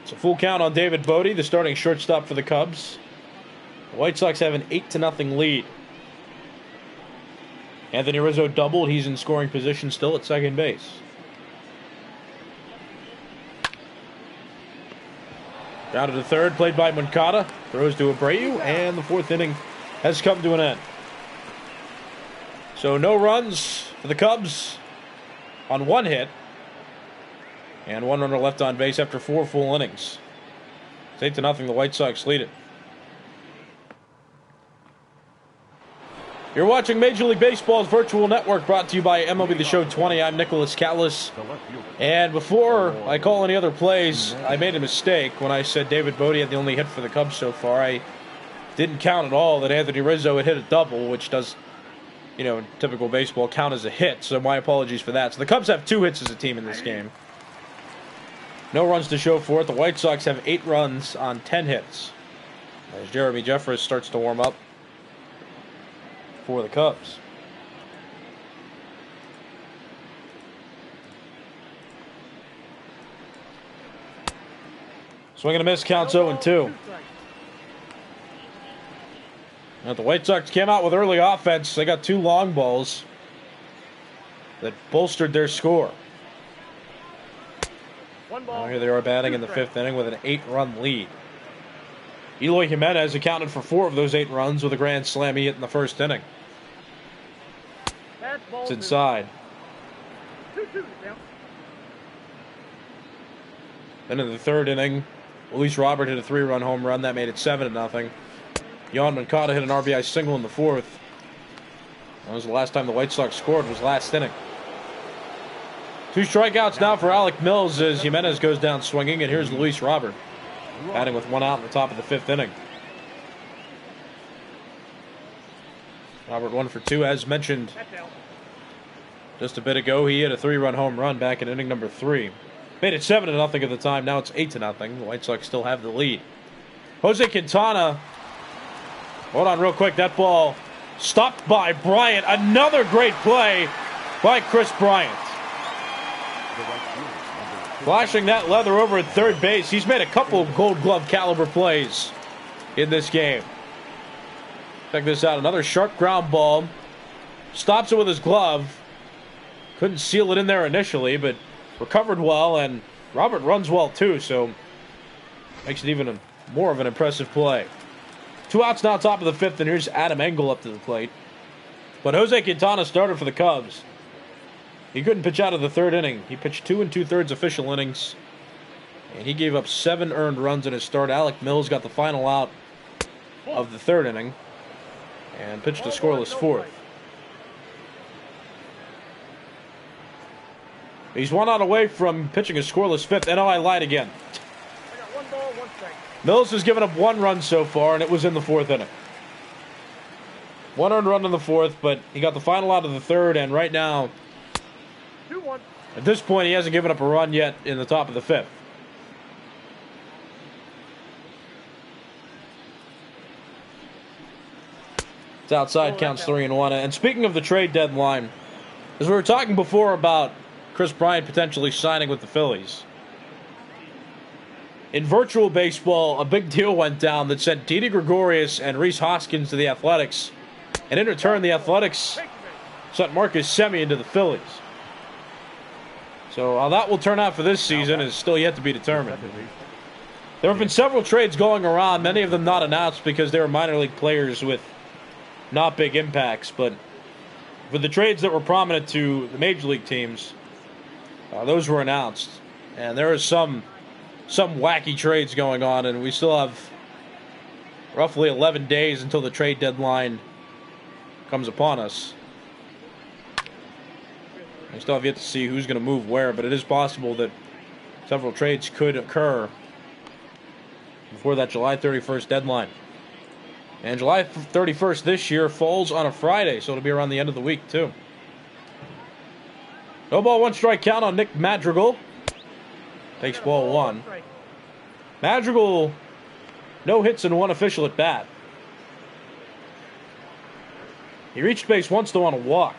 It's a full count on David Bodie, the starting shortstop for the Cubs. The White Sox have an 8-0 lead. Anthony Rizzo doubled. He's in scoring position still at second base. Down to the third, played by Moncada. Throws to Abreu, and the fourth inning has come to an end. So no runs for the Cubs on one hit. And one runner left on base after 4 full innings. It's 8-0, the White Sox lead it. You're watching Major League Baseball's virtual network, brought to you by MLB The Show 20. I'm Nicholas Callis. And before I call any other plays, I made a mistake when I said David Bodie had the only hit for the Cubs so far. I didn't count at all that Anthony Rizzo had hit a double, which does, in typical baseball, count as a hit. So my apologies for that. So the Cubs have 2 hits as a team in this game. No runs to show for it. The White Sox have 8 runs on 10 hits. As Jeremy Jeffress starts to warm up for the Cubs. Swing and a miss, counts 0-2. Now the White Sox came out with early offense. They got 2 long balls that bolstered their score. Now here they are batting in the 5th inning with an 8-run lead. Eloy Jimenez accounted for 4 of those 8 runs with a grand slam he hit in the 1st inning. It's inside. Then in the 3rd inning, Schwarber hit a 3-run home run. That made it 7-0. Jon Moncada hit an RBI single in the 4th. That was the last time the White Sox scored, was last inning. 2 strikeouts now for Alec Mills as Jimenez goes down swinging, and here's Schwarber batting with 1 out in the top of the 5th inning. Robert 1 for 2, as mentioned just a bit ago. He hit a 3-run home run back in inning number 3. Made it 7-0 at the time. Now it's 8-0. The White Sox still have the lead. Jose Quintana. Hold on real quick. That ball stopped by Bryant. Another great play by Chris Bryant. Flashing that leather over at third base. He's made a couple of Gold Glove caliber plays in this game. Check this out. Another sharp ground ball. Stops it with his glove. Couldn't seal it in there initially, but recovered well, and Robert runs well too, so makes it even more of an impressive play. 2 outs now, top of the 5th, and here's Adam Engel up to the plate. But Jose Quintana started for the Cubs. He couldn't pitch out of the 3rd inning. He pitched 2 2/3 official innings, and he gave up 7 earned runs in his start. Alec Mills got the final out of the 3rd inning and pitched a scoreless 4th. He's 1 out away from pitching a scoreless 5th. And I lied again. I got 1 ball, 1 strike. Mills has given up 1 run so far, and it was in the 4th inning. 1 earned run in the 4th, but he got the final out of the 3rd, and right now, 2-1. At this point, he hasn't given up a run yet in the top of the 5th. It's outside, counts 3-1. And speaking of the trade deadline, as we were talking before about Chris Bryant potentially signing with the Phillies, in virtual baseball, a big deal went down that sent Didi Gregorius and Rhys Hoskins to the Athletics, and in return, the Athletics sent Marcus Semien to the Phillies. So how that will turn out for this season is still yet to be determined. There have been several trades going around, many of them not announced because they were minor league players with not big impacts. But for the trades that were prominent to the major league teams, those were announced. And there is some wacky trades going on, and we still have roughly 11 days until the trade deadline comes upon us. I still have yet to see who's going to move where, but it is possible that several trades could occur before that July 31st deadline. And July 31st this year falls on a Friday, so it'll be around the end of the week, too. No ball, 1 strike count on Nick Madrigal. Takes ball 1. Madrigal, no hits and 1 official at bat. He reached base once, though, on a walk.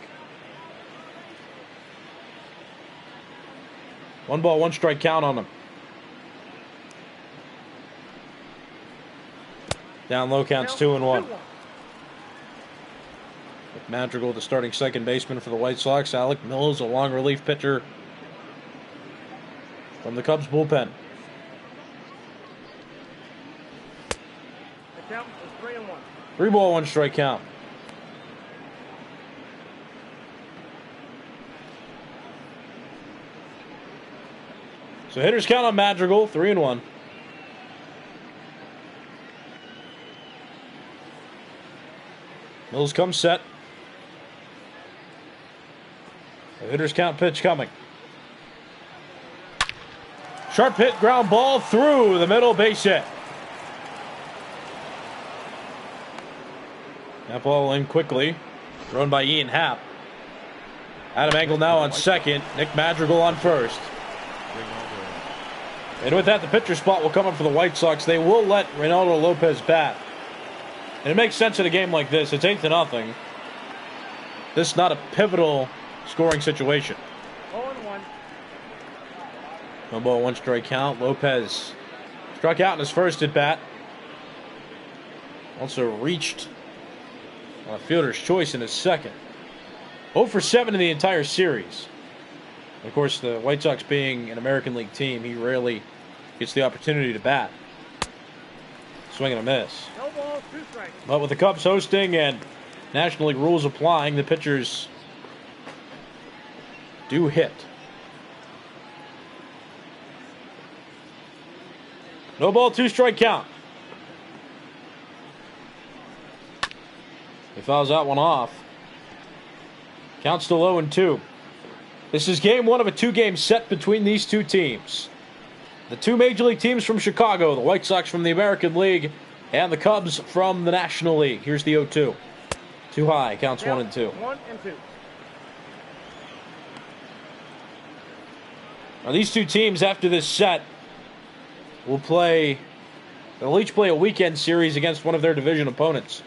1 ball, 1 strike count on him. Down low, counts 2-1. With Madrigal, the starting second baseman for the White Sox. Alec Mills, a long relief pitcher from the Cubs bullpen. The count is 3-1. 3 ball, 1 strike count. So hitters count on Madrigal, 3-1. Mills comes set. The hitters count pitch coming. Sharp hit, ground ball through the middle, base hit. That ball in quickly. Thrown by Ian Happ. Adam Engel now on second. Nick Madrigal on first. And with that, the pitcher spot will come up for the White Sox. They will let Ronaldo Lopez bat. And it makes sense in a game like this. It's 8-0. This is not a pivotal scoring situation. 0-1. 1 ball, 1 strike count. Lopez struck out in his first at bat. Also reached on a fielder's choice in his second. 0 for 7 in the entire series. Of course, the White Sox being an American League team, he rarely gets the opportunity to bat. Swing and a miss. No ball, 2 strikes. But with the Cubs hosting and National League rules applying, the pitchers do hit. No ball, 2 strike count. He fouls that one off. Count still 0-2. This is game 1 of a 2-game set between these two teams. The two Major League teams from Chicago, the White Sox from the American League, and the Cubs from the National League. Here's the 0-2. Too high, counts 1-2. 1-2. Now these two teams, after this set, will play. They'll each play a weekend series against one of their division opponents.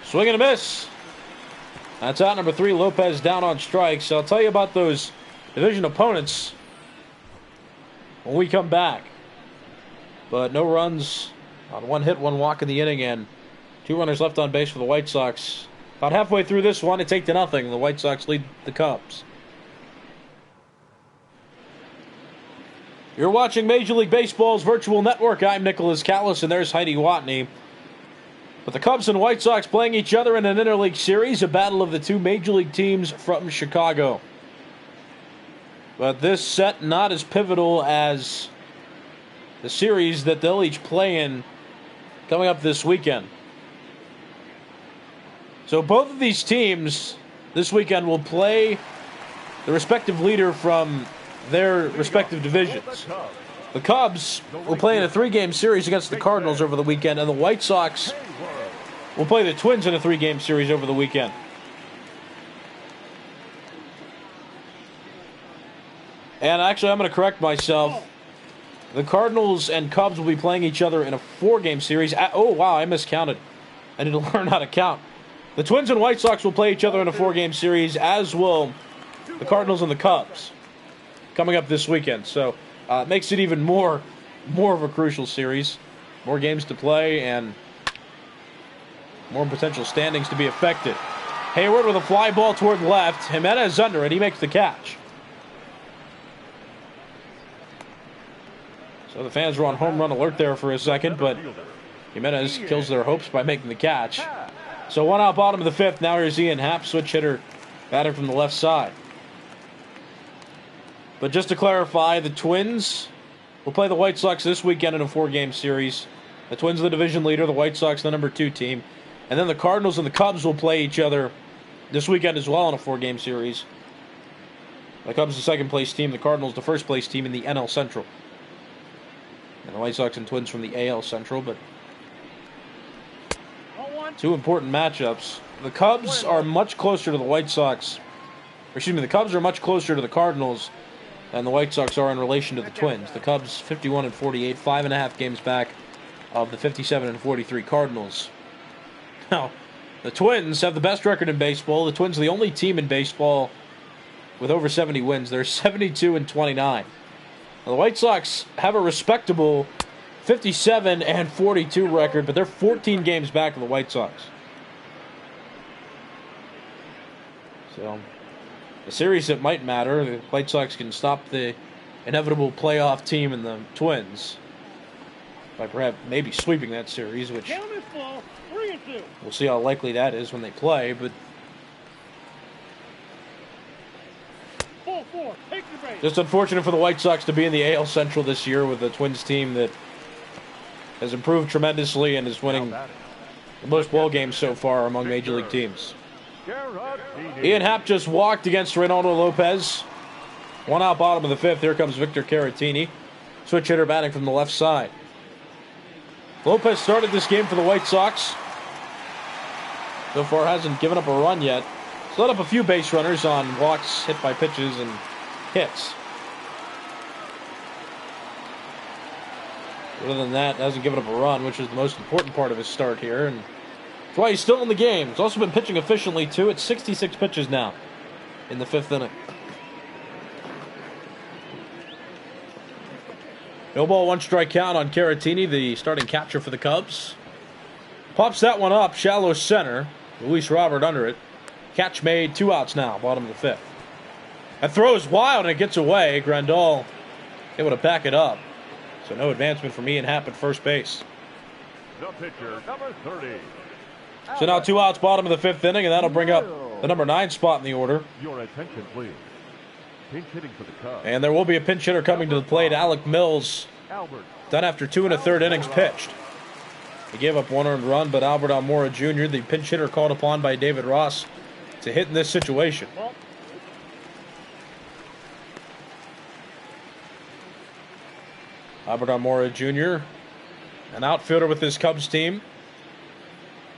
Swing and a miss. That's out number 3. Lopez down on strikes. I'll tell you about those division opponents when we come back. But no runs on 1 hit, 1 walk in the inning, and 2 runners left on base for the White Sox. About halfway through this one, it's 8-0. The White Sox lead the Cubs. You're watching Major League Baseball's virtual network. I'm Nicholas Callis, and there's Heidi Watney. But the Cubs and White Sox playing each other in an interleague series, a battle of the two Major League teams from Chicago. But this set not as pivotal as the series that they'll each play in coming up this weekend. So both of these teams this weekend will play the respective leader from their respective divisions. The Cubs will play in a 3-game series against the Cardinals over the weekend, and the White Sox will play the Twins in a 3-game series over the weekend. And actually, I'm going to correct myself. The Cardinals and Cubs will be playing each other in a 4-game series. Oh, wow, I miscounted. I need to learn how to count. The Twins and White Sox will play each other in a 4-game series, as will the Cardinals and the Cubs, coming up this weekend. So it makes it even more of a crucial series. More games to play and more potential standings to be affected. Hayward with a fly ball toward left. Jimenez under it. He makes the catch. So the fans were on home run alert there for a second, but Jimenez kills their hopes by making the catch. So 1 out, bottom of the 5th. Now here's Ian Happ, switch hitter, batter from the left side. But just to clarify, the Twins will play the White Sox this weekend in a 4-game series. The Twins are the division leader, the White Sox the number 2 team. And then the Cardinals and the Cubs will play each other this weekend as well in a 4-game series. The Cubs the second place team, the Cardinals the first place team in the NL Central. And the White Sox and Twins from the AL Central, but 2 important matchups. The Cubs are much closer to the White Sox. The Cubs are much closer to the Cardinals than the White Sox are in relation to the Twins. The Cubs 51-48, 5.5 games back of the 57-43 Cardinals. Now, the Twins have the best record in baseball. The Twins are the only team in baseball with over 70 wins. They're 72-29. Now, the White Sox have a respectable 57-42 record, but they're 14 games back of the White Sox. So, a series that might matter. The White Sox can stop the inevitable playoff team in the Twins by perhaps maybe sweeping that series, which we'll see how likely that is when they play. But just unfortunate for the White Sox to be in the AL Central this year with a Twins team that has improved tremendously and is winning the most ball games so far among Major League teams. Ian Happ just walked against Ronaldo Lopez. 1 out, bottom of the 5th. Here comes Victor Caratini. Switch hitter batting from the left side. Lopez started this game for the White Sox. So far hasn't given up a run yet. He's let up a few base runners on walks, hit by pitches, and hits. Other than that, hasn't given up a run, which is the most important part of his start here. And that's why he's still in the game. He's also been pitching efficiently, too. It's 66 pitches now in the 5th inning. No ball, 1 strike count on Caratini, the starting catcher for the Cubs. Pops that one up, shallow center. Luis Robert under it. Catch made, 2 outs now, bottom of the 5th. That throw is wild and it gets away. Grandahl able to back it up. So no advancement from Ian Happ at first base. The pitcher, number 30. So now 2 outs, bottom of the 5th inning, and that'll bring up the number 9 spot in the order. Your attention, please. Pinch hitting for the Cubs. And there will be a pinch hitter coming to the plate. Alec Mills, done after 2 1/3 innings pitched. He gave up 1 earned run, but Albert Almora Jr., the pinch hitter called upon by David Ross to hit in this situation. Albert Almora Jr., an outfielder with this Cubs team.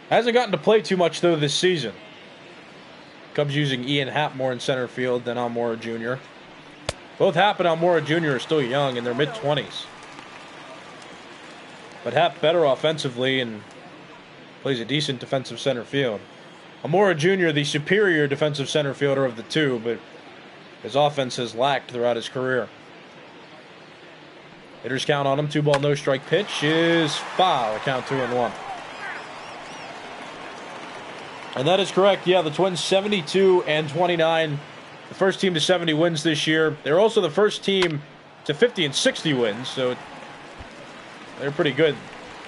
Hasn't gotten to play too much, though, this season. Cubs using Ian Happ more in center field than Almora Jr. Both Happ and Almora Jr. are still young, in their mid-20s. But Happ better offensively and plays a decent defensive center field. Almora Jr., the superior defensive center fielder of the two, but his offense has lacked throughout his career. Hitters count on him. 2 ball, no strike pitch is foul. Count 2-1. And that is correct. Yeah, the Twins 72-29. The first team to 70 wins this year. They're also the first team to 50 and 60 wins, so they're pretty good.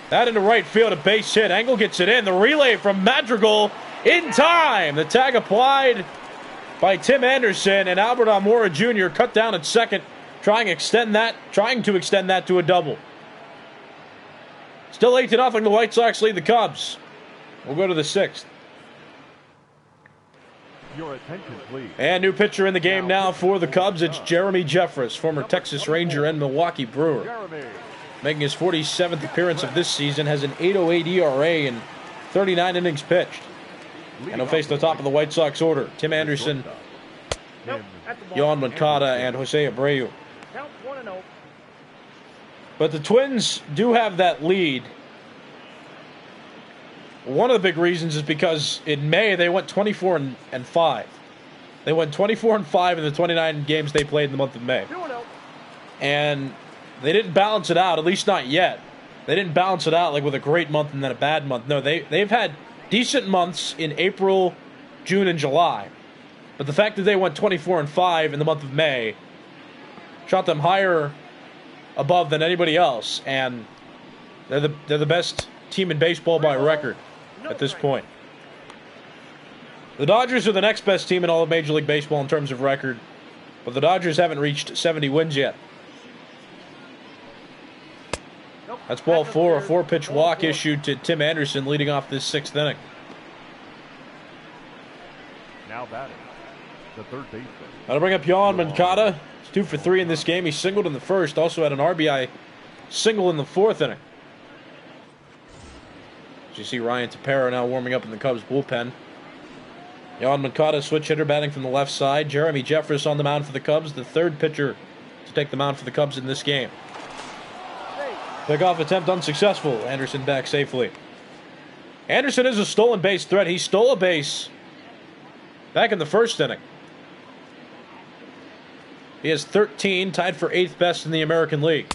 That into right field, a base hit. Engel gets it in. The relay from Madrigal in time. The tag applied by Tim Anderson, and Albert Almora Jr. cut down at second, trying to extend that to a double. Still 8-0. The White Sox lead the Cubs. We'll go to the 6th. Your attention, please. And new pitcher in the game now for the Cubs. It's Jeremy Jeffress, former Texas Ranger and Milwaukee Brewer. Making his 47th appearance of this season, has an 8.08 ERA and 39 innings pitched. And he'll face the top of the White Sox order. Tim Anderson, Yohan Moncada, and Jose Abreu. But the Twins do have that lead. One of the big reasons is because in May they went 24-5. They went 24-5 in the 29 games they played in the month of May. And they didn't balance it out, at least not yet. They didn't balance it out like with a great month and then a bad month. No, they've had decent months in April, June, and July. But the fact that they went 24-5 in the month of May shot them higher above than anybody else, and they're the best team in baseball by record at this point. The Dodgers are the next best team in all of Major League Baseball in terms of record. but the Dodgers haven't reached 70 wins yet. That's ball 4, a 4-pitch walk issued to Tim Anderson leading off this 6th inning. Now batting, the third baseman. That'll bring up Yohan Moncada. He's 2 for 3 in this game. He singled in the first, also had an RBI single in the 4th inning. As you see Ryan Tapara now warming up in the Cubs bullpen. Yohan Moncada, switch hitter, batting from the left side. Jeremy Jeffress on the mound for the Cubs, the 3rd pitcher to take the mound for the Cubs in this game. Pickoff attempt unsuccessful. Anderson back safely. Anderson is a stolen base threat. He stole a base back in the 1st inning. He has 13, tied for 8th best in the American League.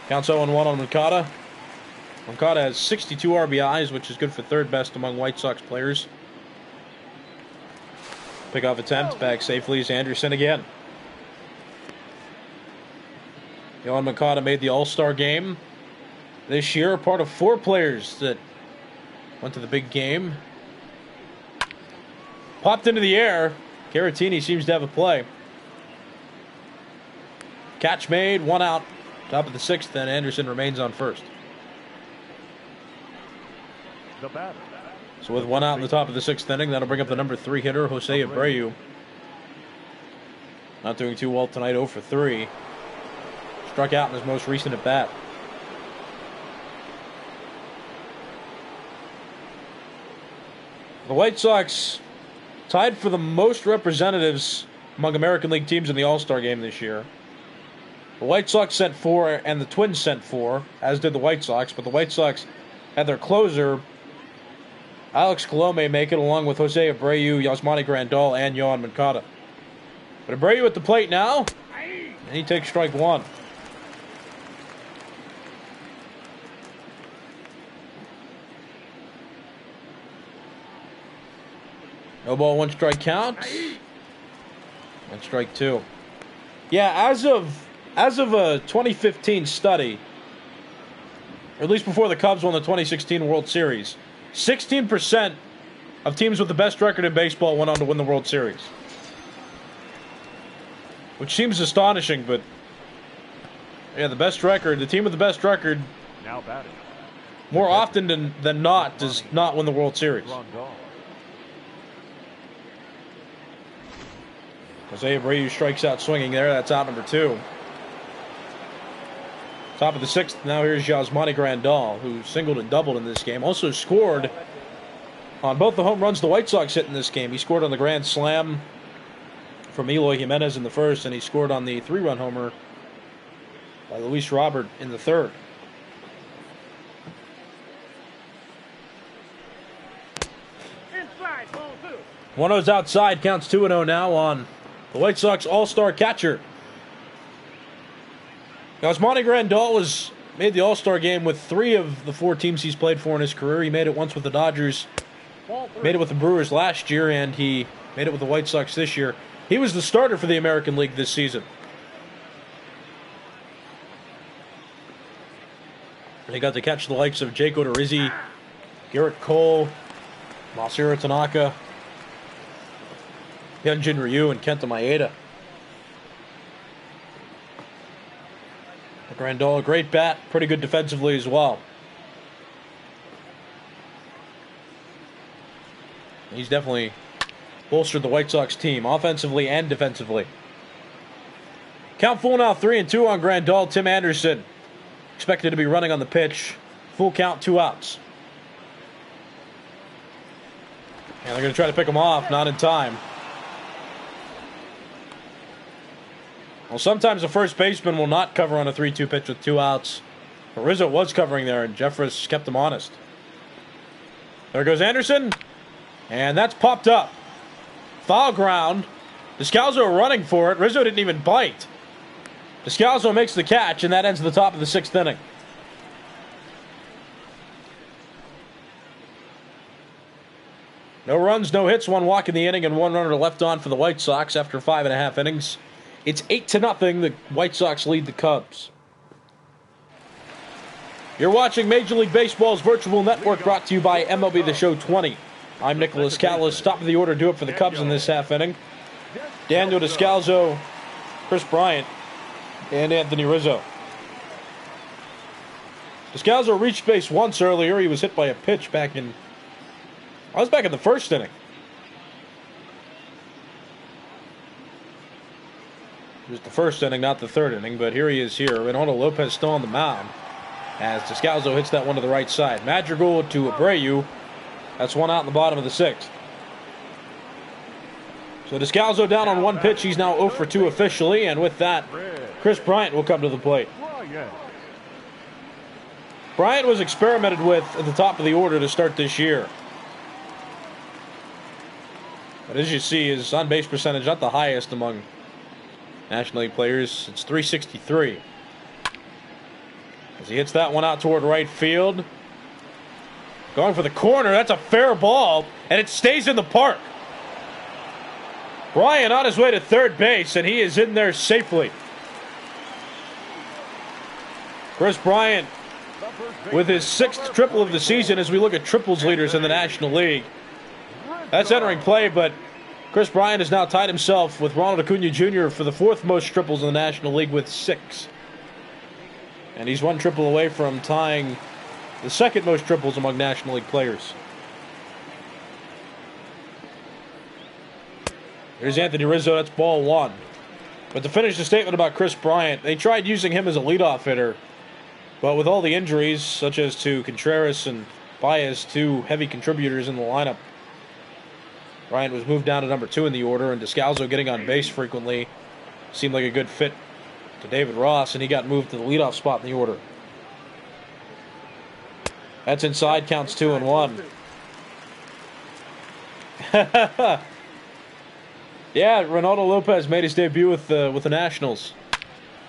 Counts 0-1 on Moncada. Moncada has 62 RBIs, which is good for 3rd best among White Sox players. Pickoff attempt, back safely is Anderson again. Yohan Moncada made the All-Star game this year, part of 4 players that went to the big game. Popped into the air. Caratini seems to have a play. Catch made, 1 out. Top of the 6th, and Anderson remains on first. The batter. So with 1 out in the top of the 6th inning, that'll bring up the number 3 hitter, Jose Abreu. Not doing too well tonight, 0 for 3. Struck out in his most recent at-bat. The White Sox tied for the most representatives among American League teams in the All-Star game this year. The White Sox sent 4 and the Twins sent 4, as did the White Sox, but the White Sox had their closer, Alex Colome, make it along with Jose Abreu, Jasmine Grandahl, and Yohan Moncada. But Abreu at the plate now, and he takes strike 1. No ball, 1 strike count. And strike 2. Yeah, as of a 2015 study, or at least before the Cubs won the 2016 World Series, 16% of teams with the best record in baseball went on to win the World Series. Which seems astonishing, but yeah, the best record, the team with the best record, now batting, more often than not, does not win the World Series. Jose Abreu strikes out swinging there. That's out number 2. Top of the 6th, now here's Jasmine Grandahl, who singled and doubled in this game. Also scored on both the home runs the White Sox hit in this game. He scored on the grand slam from Eloy Jimenez in the 1st, and he scored on the 3-run homer by Luis Robert in the 3rd. Inside, ball 2. 1-0's outside, counts 2-0 now on the White Sox All-Star catcher. Jasmine Grandahl made the All-Star game with 3 of the 4 teams he's played for in his career. He made it once with the Dodgers, made it with the Brewers last year, and he made it with the White Sox this year. He was the starter for the American League this season. He got to catch the likes of Jake Odorizzi, Garrett Cole, Masahiro Tanaka, Hyunjin Ryu, and Kenta Maeda. Grandahl, a great bat, pretty good defensively as well. He's definitely bolstered the White Sox team, offensively and defensively. Count full now, 3-2 on Grandahl. Tim Anderson expected to be running on the pitch. Full count, 2 outs. And they're going to try to pick him off, not in time. Well, sometimes a first baseman will not cover on a 3-2 pitch with 2 outs. But Rizzo was covering there, and Jeffress kept him honest. There goes Anderson. And that's popped up. Foul ground. Descalzo running for it. Rizzo didn't even bite. Descalzo makes the catch, and that ends the top of the 6th inning. No runs, no hits, 1 walk in the inning, and 1 runner left on for the White Sox after 5.5 innings. It's 8-0. The White Sox lead the Cubs. You're watching Major League Baseball's virtual network, brought to you by MLB The Show 20. I'm Nicholas Callis. Top of the order, do it for the Cubs in this half inning. Daniel Descalzo, Kris Bryant, and Anthony Rizzo. Descalzo reached base once earlier. He was hit by a pitch back in the first inning. It was the first inning, not the third inning, but here he is here. Ronaldo Lopez still on the mound as Descalzo hits that one to the right side. Madrigal to Abreu. That's one out in the bottom of the sixth. So Descalzo down on one pitch. He's now 0 for 2 officially, and with that, Kris Bryant will come to the plate. Bryant was experimented with at the top of the order to start this year. But as you see, his on-base percentage not the highest among National League players. It's .363. As he hits that one out toward right field. Going for the corner. That's a fair ball, and it stays in the park. Bryant on his way to third base, and he is in there safely. Kris Bryant with his 6th triple of the season as we look at triples leaders in the National League. That's entering play, but Kris Bryant has now tied himself with Ronald Acuna Jr. for the 4th most triples in the National League with 6. And he's 1 triple away from tying the 2nd most triples among National League players. Here's Anthony Rizzo. That's ball 1. But to finish the statement about Kris Bryant, they tried using him as a leadoff hitter. But with all the injuries, such as to Contreras and Baez, 2 heavy contributors in the lineup, Bryant was moved down to number 2 in the order, and Descalzo getting on base frequently seemed like a good fit to David Ross, and he got moved to the leadoff spot in the order. That's inside, counts 2-1. Yeah, Ronaldo Lopez made his debut with the Nationals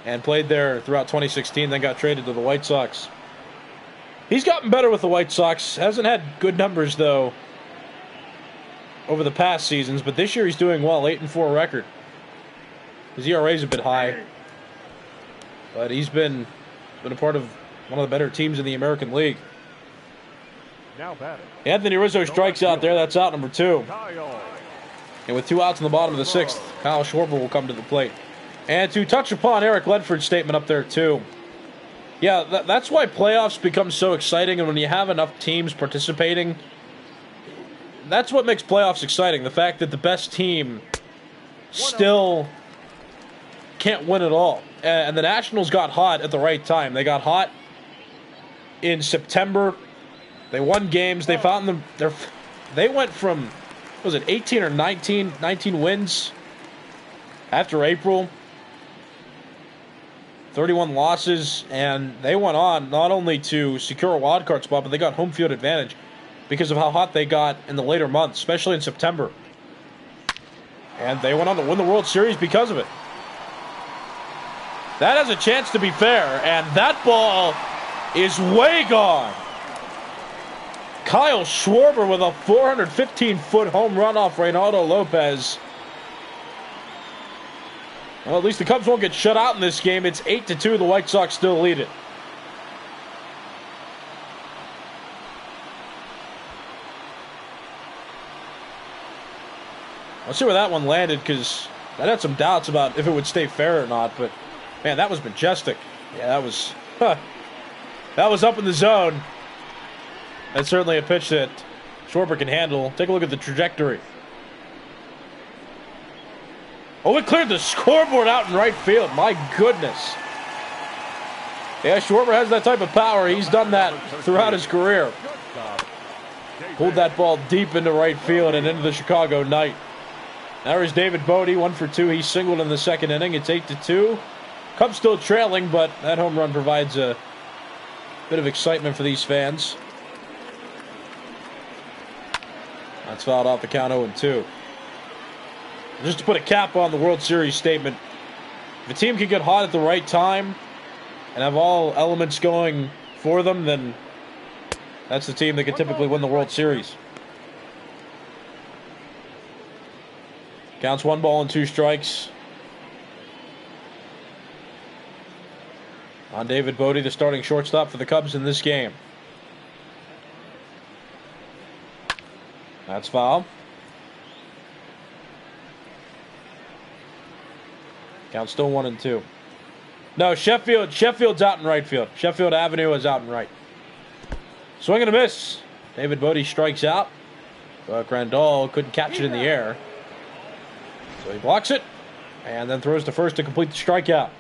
and played there throughout 2016, then got traded to the White Sox. He's gotten better with the White Sox. Hasn't had good numbers, though, over the past seasons, but this year he's doing well, 8-4 record. His ERA is a bit high, but he's been a part of one of the better teams in the American League. Now batting. Anthony Rizzo strikes out there. That's out number 2. And with 2 outs in the bottom of the 6th, Kyle Schwarber will come to the plate. And to touch upon Eric Ledford's statement up there, too. Yeah, that's why playoffs become so exciting, and when you have enough teams participating, that's what makes playoffs exciting. The fact that the best team still can't win at all. And the Nationals got hot at the right time. They got hot in September. They won games. They found them. They went from, was it 18 or 19 wins after April. 31 losses, and they went on not only to secure a wild card spot, but they got home field advantage because of how hot they got in the later months, especially in September. And they went on to win the World Series because of it. That has a chance to be fair, and that ball is way gone. Kyle Schwarber with a 415-foot home run off Ronaldo Lopez. Well, at least the Cubs won't get shut out in this game. It's 8-2. The White Sox still lead it. Let's see where that one landed, because I had some doubts about if it would stay fair or not. But, man, that was majestic. Yeah, that was up in the zone. That's certainly a pitch that Schwarber can handle. Take a look at the trajectory. Oh, it cleared the scoreboard out in right field. My goodness. Yeah, Schwarber has that type of power. He's done that throughout his career. Pulled that ball deep into right field and into the Chicago night. Now here's David Bodie, 1 for 2. He singled in the 2nd inning. It's 8-2. Cubs still trailing, but that home run provides a bit of excitement for these fans. That's fouled off the count, 0-2. Just to put a cap on the World Series statement, if a team can get hot at the right time and have all elements going for them, then that's the team that can typically win the World Series. Counts 1 ball and 2 strikes. On David Bodie, the starting shortstop for the Cubs in this game. That's foul. Count still 1-2. No, Sheffield's out in right field. Sheffield Avenue is out in right. Swing and a miss. David Bodie strikes out. But Grandahl couldn't catch it in the air. So he blocks it. And then throws to first to complete the strikeout.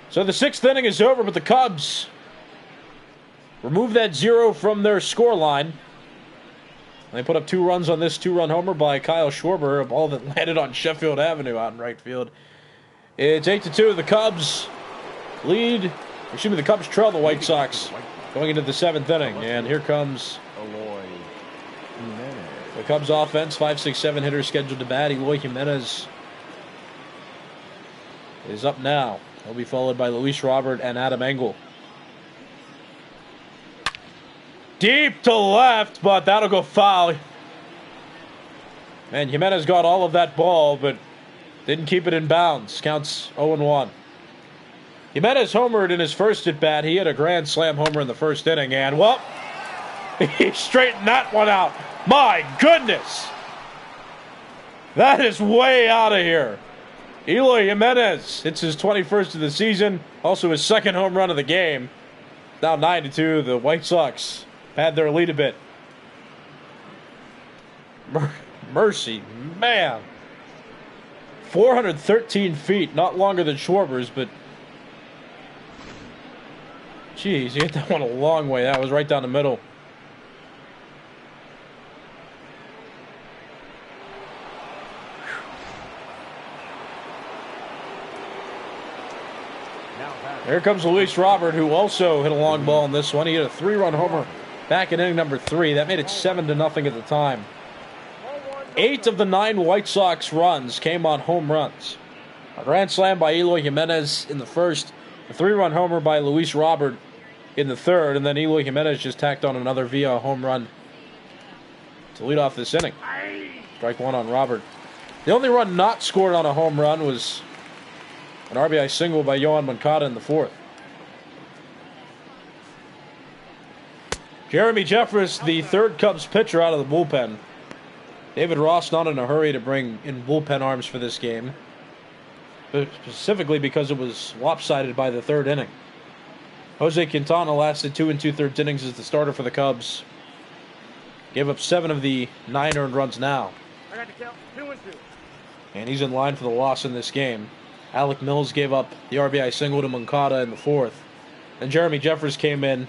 So the 6th inning is over, but the Cubs remove that 0 from their score line. They put up 2 runs on this 2-run homer by Kyle Schwarber, a ball that landed on Sheffield Avenue out in right field. It's 8-2. The Cubs lead. The Cubs trail the White Sox going into the 7th inning. And here comes the Cubs offense. 5-6-7 hitters scheduled to bat. Eloy Jimenez is up now. He'll be followed by Luis Robert and Adam Engel. Deep to left, but that'll go foul. And Jimenez got all of that ball, but didn't keep it in bounds. Counts 0-1. Jimenez homered in his first at-bat. He hit a grand slam homer in the first inning, and, well, he straightened that one out. My goodness! That is way out of here. Eloy Jimenez hits his 21st of the season, also his 2nd home run of the game. Now 9-2, the White Sox had their lead a bit. Mercy, man. 413 feet, not longer than Schwarber's, but geez, he hit that one a long way. That was right down the middle. Here comes Luis Robert, who also hit a long ball in this one. He hit a 3-run homer back in inning number 3. That made it 7-0 at the time. 8 of the 9 White Sox runs came on home runs. A grand slam by Eloy Jimenez in the first, a 3-run homer by Luis Robert in the third, and then Eloy Jimenez just tacked on another via home run to lead off this inning. Strike 1 on Robert. The only run not scored on a home run was an RBI single by Yohan Moncada in the 4th. Jeremy Jeffress, the 3rd Cubs pitcher out of the bullpen. David Ross not in a hurry to bring in bullpen arms for this game, specifically because it was lopsided by the 3rd inning. Jose Quintana lasted 2 2/3 innings as the starter for the Cubs. Gave up 7 of the 9 earned runs now. I got to count 2-2. And he's in line for the loss in this game. Alec Mills gave up the RBI single to Moncada in the 4th. And Jeremy Jeffress came in,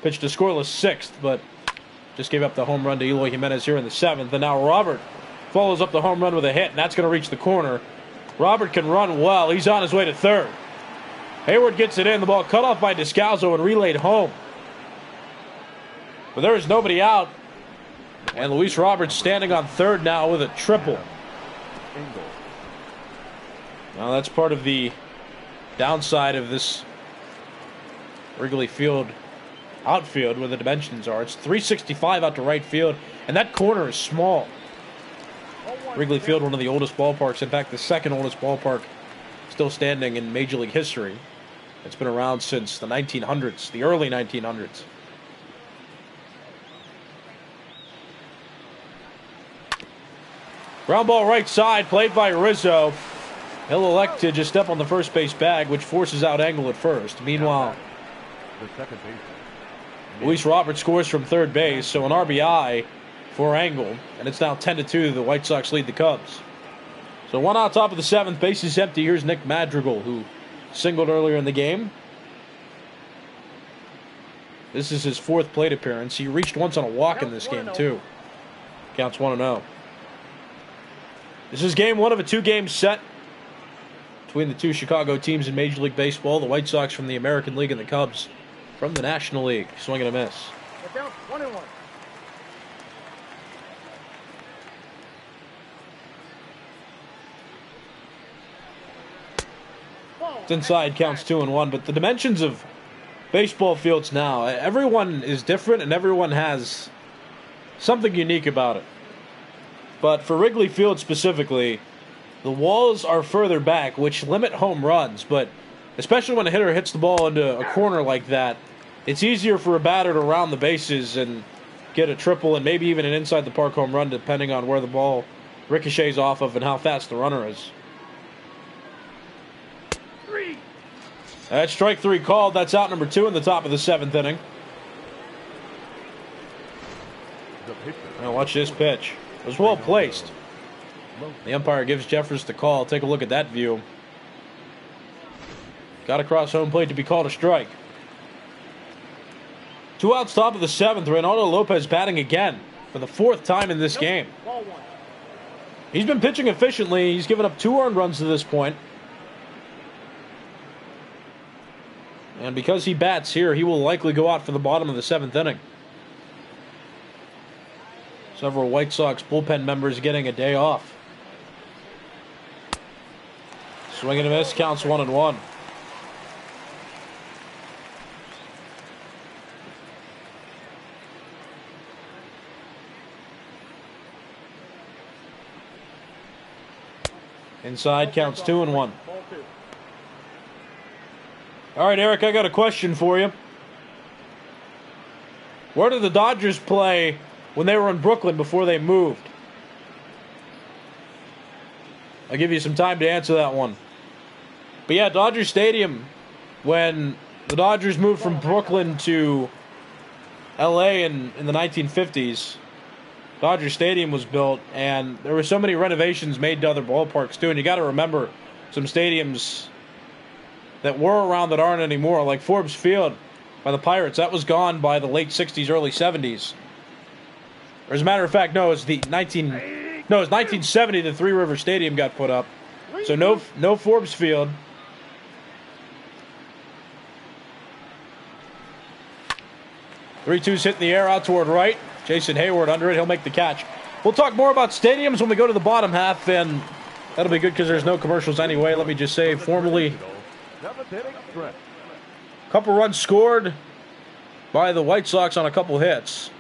pitched a scoreless 6th, but just gave up the home run to Eloy Jimenez here in the 7th. And now Robert follows up the home run with a hit, and that's going to reach the corner. Robert can run well. He's on his way to 3rd. Hayward gets it in. The ball cut off by Descalzo and relayed home. But there is nobody out. And Luis Roberts standing on 3rd now with a triple. Now that's part of the downside of this Wrigley Field outfield where the dimensions are. It's 365 out to right field, and that corner is small. Wrigley Field, one of the oldest ballparks, in fact the 2nd oldest ballpark still standing in Major League history. It's been around since the 1900s, the early 1900s. Ground ball right side, played by Rizzo. He'll elect to just step on the first base bag, which forces out Engel at first. Meanwhile, The second baseman. Luis Robert scores from 3rd base, so an RBI for Engel, and it's now 10-2. The White Sox lead the Cubs. So 1 out top of the 7th, base is empty. Here's Nick Madrigal, who singled earlier in the game. This is his 4th plate appearance. He reached once on a walk in this game, too. Counts 1-0. This is game 1 of a 2-game set between the 2 Chicago teams in Major League Baseball. The White Sox from the American League and the Cubs from the National League. Swing and a miss. Get down 1-1. It's inside, counts 2-1. But the dimensions of baseball fields now, everyone is different and everyone has something unique about it. But for Wrigley Field specifically, the walls are further back, which limit home runs. But especially when a hitter hits the ball into a corner like that, it's easier for a batter to round the bases and get a triple and maybe even an inside-the-park home run, depending on where the ball ricochets off of and how fast the runner is. That's strike 3 called. That's out number 2 in the top of the 7th inning. Now watch this pitch. It was well placed. The umpire gives Jeffress the call. Take a look at that view. Got across home plate to be called a strike. 2 outs, top of the 7th. Ronaldo Lopez batting again for the 4th time in this game. He's been pitching efficiently. He's given up 2 earned runs to this point. And because he bats here, he will likely go out for the bottom of the 7th inning. Several White Sox bullpen members getting a day off. Swing and a miss, counts 1-1. Inside, counts 2-1. All right, Eric, I got a question for you. Where did the Dodgers play when they were in Brooklyn before they moved? I'll give you some time to answer that one. But yeah, Dodger Stadium, when the Dodgers moved from Brooklyn to LA in the 1950s, Dodger Stadium was built, and there were so many renovations made to other ballparks too. And you got to remember some stadiums that were around that aren't anymore, like Forbes Field by the Pirates. That was gone by the late 60s, early 70s. Or as a matter of fact, no, it was 1970 the Three River Stadium got put up. So no Forbes Field. Three-two's hit in the air out toward right. Jason Hayward under it. He'll make the catch. We'll talk more about stadiums when we go to the bottom half, and that'll be good because there's no commercials anyway. Let me just say formally, a couple runs scored by the White Sox on a couple hits.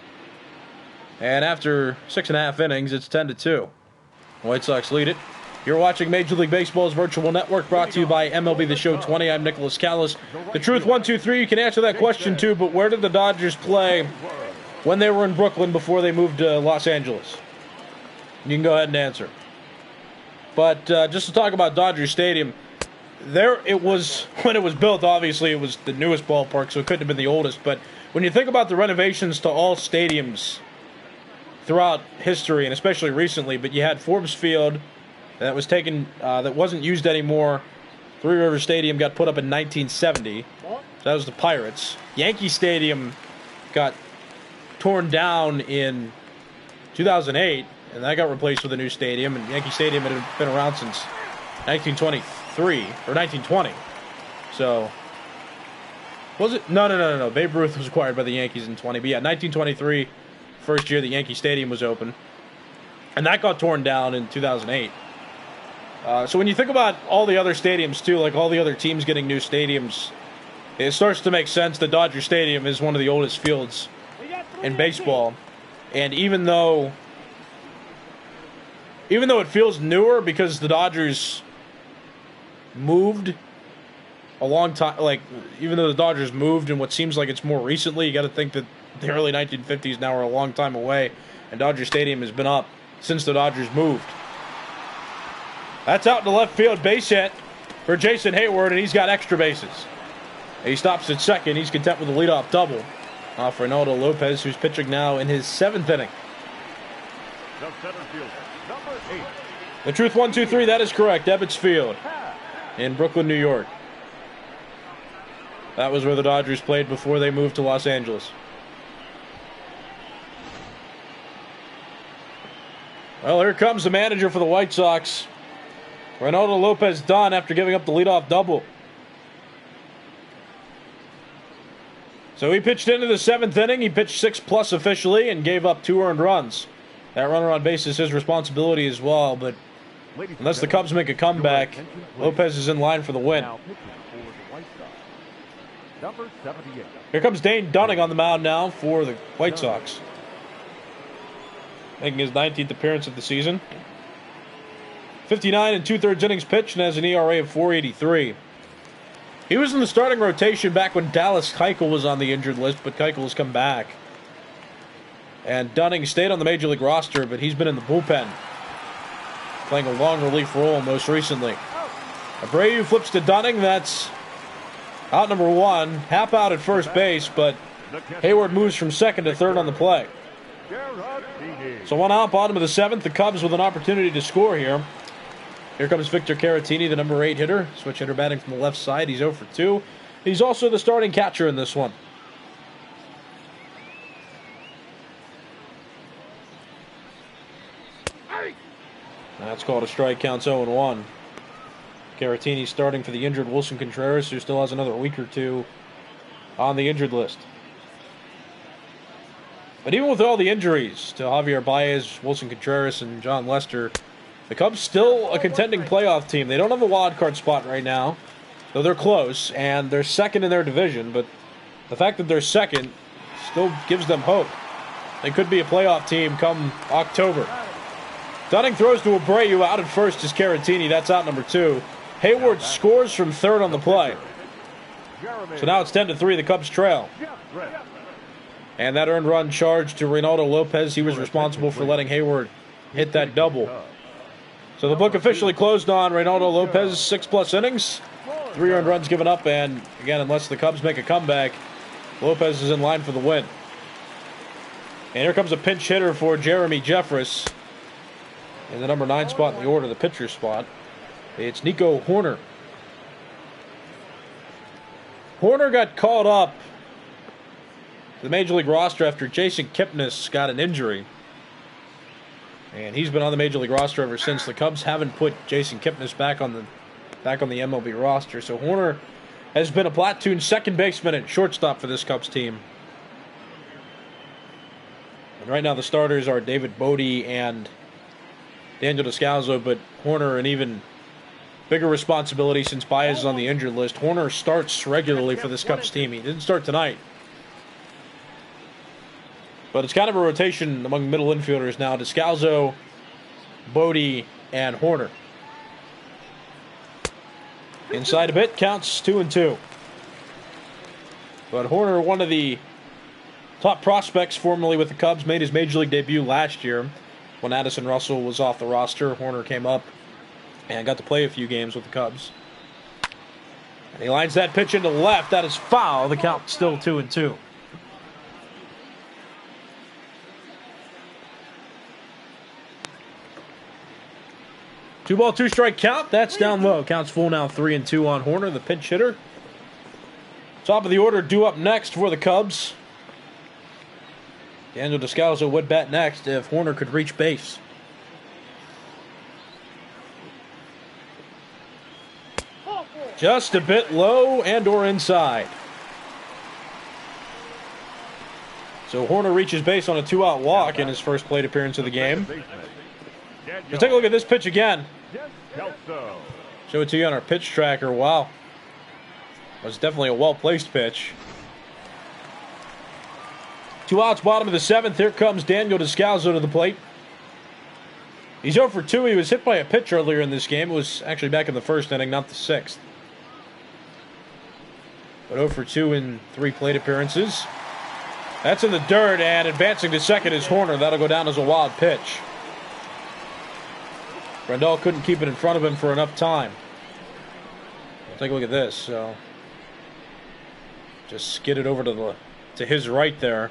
And after 6.5 innings, it's 10-2. The White Sox lead it. You're watching Major League Baseball's virtual network, brought to you by MLB The Show 20. I'm Nicholas Callis. The Truth 123. You can answer that question too, but where did the Dodgers play when they were in Brooklyn before they moved to Los Angeles? You can go ahead and answer. But just to talk about Dodger Stadium, there it was when it was built. Obviously, it was the newest ballpark, so it couldn't have been the oldest. But when you think about the renovations to all stadiums throughout history, and especially recently, but you had Forbes Field that was taken, that wasn't used anymore. Three River Stadium got put up in 1970. So that was the Pirates. Yankee Stadium got torn down in 2008, and that got replaced with a new stadium. And Yankee Stadium had been around since 1923 or 1920. So was it? No. Babe Ruth was acquired by the Yankees in 20. But yeah, 1923, first year the Yankee Stadium was open, and that got torn down in 2008. So when you think about all the other stadiums too, like all the other teams getting new stadiums, it starts to make sense that Dodger Stadium is one of the oldest fields in baseball. And even though it feels newer because the Dodgers moved a long time, like even though the Dodgers moved in what seems like it's more recently, you got to think that the early 1950s now are a long time away, and Dodger Stadium has been up since the Dodgers moved. That's out in the left field, base hit for Jason Hayward, and he's got extra bases. He stops at second. He's content with a leadoff double off Ronaldo Lopez, who's pitching now in his 7th inning. The center fielder, number 8. The Truth 123, that is correct. Ebbets Field in Brooklyn, New York. That was where the Dodgers played before they moved to Los Angeles. Well, here comes the manager for the White Sox. Ronaldo Lopez done after giving up the leadoff double. So he pitched into the 7th inning. He pitched 6+ officially and gave up 2 earned runs. That runner on base is his responsibility as well, but unless the Cubs make a comeback, Lopez is in line for the win. Here comes Dane Dunnig on the mound now for the White Sox, making his 19th appearance of the season. 59 2/3 innings pitched and has an ERA of 4.83. He was in the starting rotation back when Dallas Keuchel was on the injured list, but Keuchel has come back. And Dunning stayed on the Major League roster, but he's been in the bullpen, playing a long relief role most recently. Abreu flips to Dunning. That's Out number 1, half out at first base, but Hayward moves from second to third on the play. So 1 out, bottom of the 7th. The Cubs with an opportunity to score here. Here comes Victor Caratini, the number 8 hitter. Switch hitter batting from the left side. He's 0 for 2. He's also the starting catcher in this one. That's called a strike, counts 0-1. Caratini starting for the injured Wilson Contreras, who still has another week or two on the injured list. But even with all the injuries to Javier Baez, Wilson Contreras, and Jon Lester, the Cubs still a contending playoff team. They don't have a wild card spot right now, though they're close, and they're second in their division. But the fact that they're second still gives them hope. They could be a playoff team come October. Dunnig throws to Abreu. Out at first is Caratini. That's out number 2. Hayward scores from third on the play. So now it's 10-3. The Cubs trail. And that earned run charge to Ronaldo Lopez. He was responsible for letting Hayward hit that double. So the book officially closed on Ronaldo Lopez. 6+ innings. 3 earned runs given up. And again, unless the Cubs make a comeback, Lopez is in line for the win. And here comes a pinch hitter for Jeremy Jeffress in the number 9 spot in the order, the pitcher spot. It's Nico Horner. Horner got called up to the Major League roster after Jason Kipnis got an injury. And he's been on the Major League roster ever since. The Cubs haven't put Jason Kipnis back on the MLB roster. So Horner has been a platoon second baseman and shortstop for this Cubs team. And right now the starters are David Bodie and Daniel Descalzo, but Horner an even bigger responsibility since Baez is on the injured list. Horner starts regularly for this Cubs team. He didn't start tonight. But it's kind of a rotation among middle infielders now. Descalzo, Bodie, and Horner. Inside a bit, counts 2-2. But Horner, one of the top prospects formerly with the Cubs, made his Major League debut last year. When Addison Russell was off the roster, Horner came up and got to play a few games with the Cubs. And he lines that pitch into left. That is foul. The count still 2-2. Two ball, 2 strike count. That's down low. Counts full now, 3-2 on Horner, the pinch hitter. Top of the order due up next for the Cubs. Daniel Descalzo would bat next if Horner could reach base. Just a bit low and or inside. So Horner reaches base on a 2-out walk in his first plate appearance of the game. Let's take a look at this pitch again. Show it to you on our pitch tracker. Wow. That was definitely a well-placed pitch. 2 outs, bottom of the 7th. Here comes Daniel Descalzo to the plate. He's 0 for 2. He was hit by a pitch earlier in this game. It was actually back in the first inning, not the 6th. But 0 for 2 in 3 plate appearances. That's in the dirt, and advancing to second is Horner. That'll go down as a wild pitch. Grandahl couldn't keep it in front of him for enough time. Take a look at this. So just skidded over to his right there.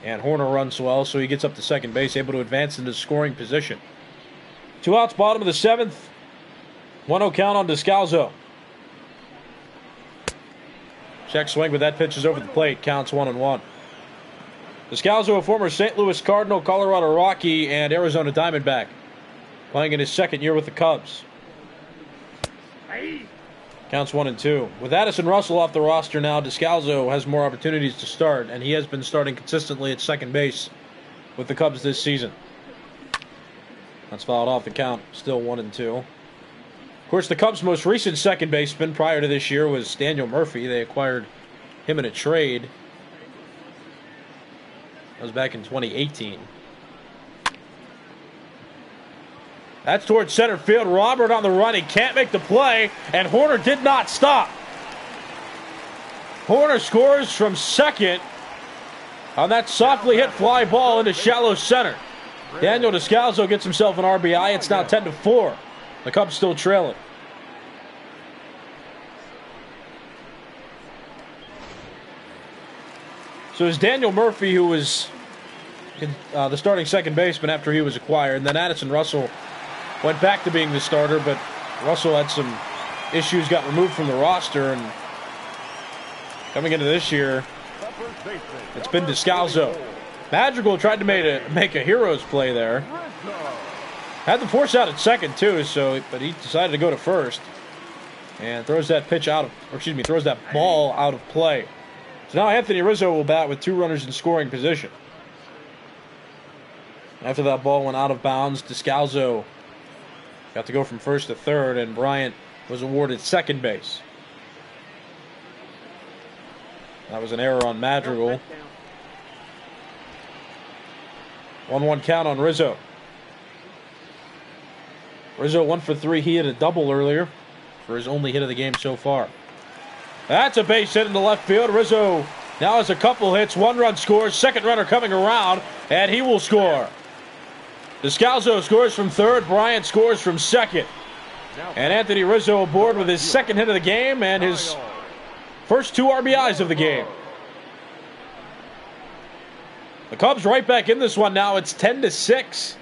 And Horner runs well, so he gets up to second base, able to advance into scoring position. 2 outs, bottom of the 7th. 1-0 count on Descalzo. Check swing, but that pitch is over the plate. Counts 1-1. Descalzo, a former St. Louis Cardinal, Colorado Rocky, and Arizona Diamondback. Playing in his second year with the Cubs. Counts 1-2. With Addison Russell off the roster now, Descalzo has more opportunities to start, and he has been starting consistently at second base with the Cubs this season. That's fouled off the count, still 1-2. Of course, the Cubs' most recent second baseman prior to this year was Daniel Murphy. They acquired him in a trade. That was back in 2018. That's towards center field. Robert on the run. He can't make the play, and Horner did not stop. Horner scores from second on that softly hit fly ball into shallow center. Daniel Descalzo gets himself an RBI. It's now 10-4. The Cubs still trailing. So it's Daniel Murphy, who was the starting second baseman after he was acquired. And then Addison Russell went back to being the starter, but Russell had some issues, got removed from the roster, and coming into this year, it's been Descalzo. Madrigal tried to make a hero's play there. Had the force out at second too, but he decided to go to first and throws that ball out of play. So now Anthony Rizzo will bat with 2 runners in scoring position. After that ball went out of bounds, Descalzo got to go from first to third, and Bryant was awarded second base. That was an error on Madrigal. 1-1 count on Rizzo. Rizzo 1 for 3. He hit a double earlier for his only hit of the game so far. That's a base hit into left field. Rizzo now has a couple hits. 1 run scores. Second runner coming around, and he will score. Descalzo scores from third. Bryant scores from second. And Anthony Rizzo aboard with his second hit of the game and his first 2 RBIs of the game. The Cubs right back in this one now. It's 10-6.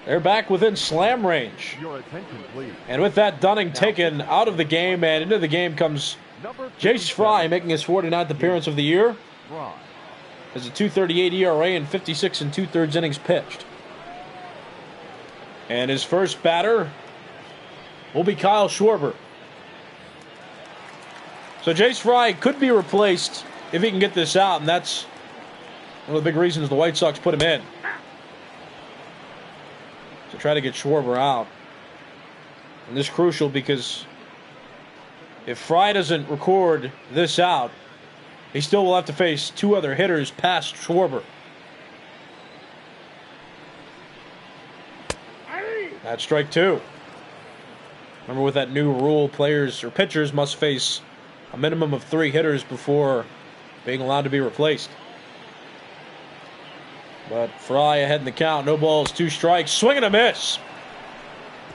They're back within slam range. Your attention, please. And with that, Dunnig taken out of the game, and into the game comes Jace Fry, making his 49th appearance of the year. Has a 2.38 ERA and 56 2/3 innings pitched. And his first batter will be Kyle Schwarber. So Jace Fry could be replaced if he can get this out, and that's one of the big reasons the White Sox put him in, to try to get Schwarber out. And this is crucial because if Fry doesn't record this out, he still will have to face 2 other hitters past Schwarber. That's strike 2. Remember, with that new rule, players or pitchers must face a minimum of 3 hitters before being allowed to be replaced. But Fry ahead in the count. No balls, 2 strikes. Swing and a miss.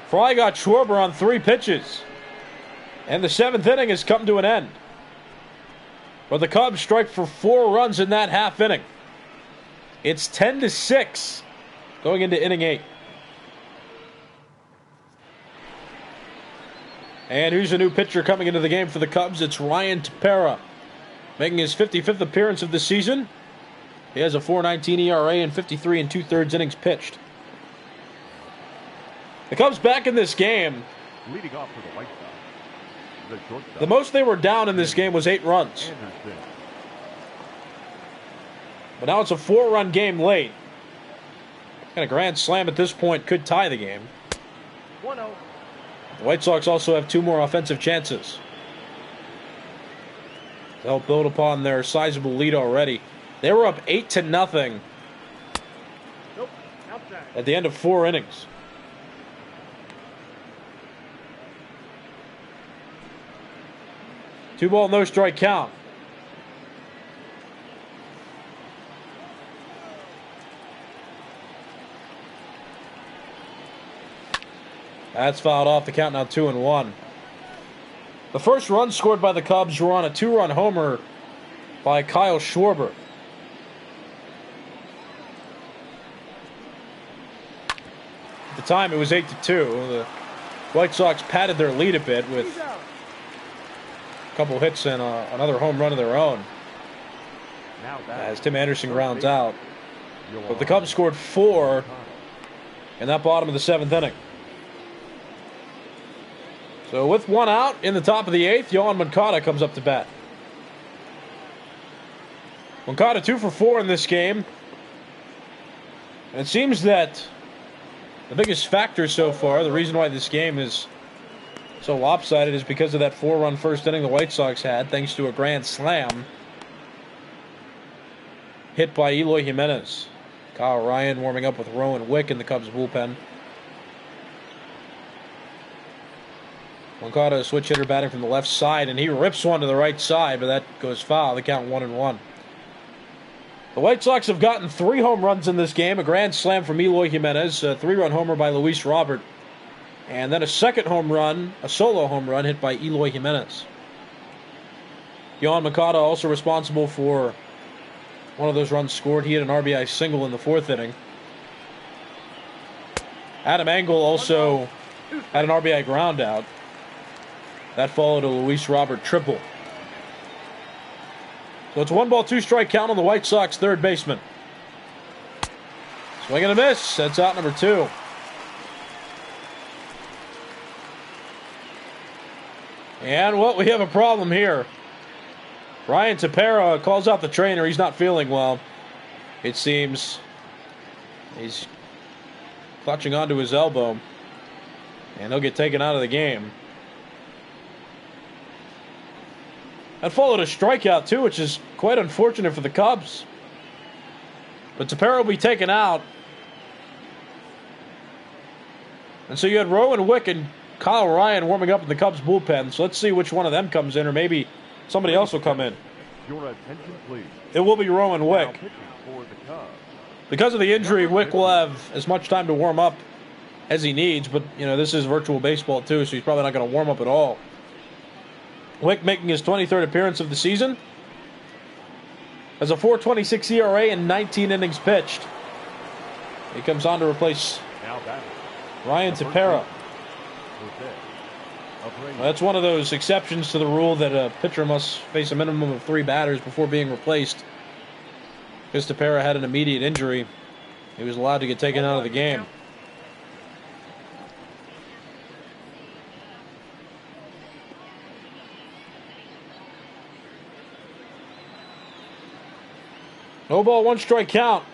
Fry got Schwarber on 3 pitches. And the 7th inning has come to an end. But the Cubs strike for 4 runs in that half inning. It's 10-6 going into inning 8. And who's the new pitcher coming into the game for the Cubs? It's Ryan Tapara, making his 55th appearance of the season. He has a 4.19 ERA and 53 2/3 innings pitched. The Cubs back in this game. Leading off for the White Sox, the shortstop. The most they were down in this game was 8 runs. But now it's a 4-run game late. And a grand slam at this point could tie the game. 1-0. The White Sox also have 2 more offensive chances to help build upon their sizable lead already. They were up 8-0 Nope. Outside. at the end of 4 innings. Two ball, no strike count. That's fouled off. The count now 2-1. The first run scored by the Cubs were on a 2-run homer by Kyle Schwarber. At the time, it was 8-2. The White Sox padded their lead a bit with a couple hits and another home run of their own as Tim Anderson grounds out. But the Cubs scored 4 in that bottom of the 7th inning. So with 1 out in the top of the 8th, Yohan Moncada comes up to bat. Moncada 2 for 4 in this game. And it seems that the biggest factor so far, the reason why this game is so lopsided, is because of that 4-run first inning the White Sox had, thanks to a grand slam hit by Eloy Jimenez. Kyle Ryan warming up with Rowan Wick in the Cubs bullpen. Moncada, a switch hitter, batting from the left side, and he rips one to the right side, but that goes foul. The count 1-1. The White Sox have gotten 3 home runs in this game. A grand slam from Eloy Jimenez, a 3-run homer by Luis Robert, and then a second home run, a solo home run hit by Eloy Jimenez. Yohan Moncada also responsible for one of those runs scored. He had an RBI single in the 4th inning. Adam Engel also had an RBI ground out. That followed a Luis Robert triple. So it's 1 ball, 2 strike count on the White Sox third baseman. Swing and a miss. That's out number 2. And, well, we have a problem here. Ryan Tapara calls out the trainer. He's not feeling well, it seems. He's clutching onto his elbow, and he'll get taken out of the game. That followed a strikeout, too, which is quite unfortunate for the Cubs. But Tapara will be taken out. And so you had Rowan Wick and Kyle Ryan warming up in the Cubs bullpen. So let's see which one of them comes in, or maybe somebody else will come in. Your attention, please. It will be Rowan Now Wick. pitching for the Cubs. Because of the injury, Wick will have as much time to warm up as he needs. But, you know, this is virtual baseball, too, so he's probably not going to warm up at all. Wick making his 23rd appearance of the season. Has a 4.26 ERA and 19 innings pitched. He comes on to replace Now batting. Ryan Tapara. Well, that's one of those exceptions to the rule that a pitcher must face a minimum of 3 batters before being replaced. Because Tapara had an immediate injury, he was allowed to get taken out of the game. No ball, 1 strike count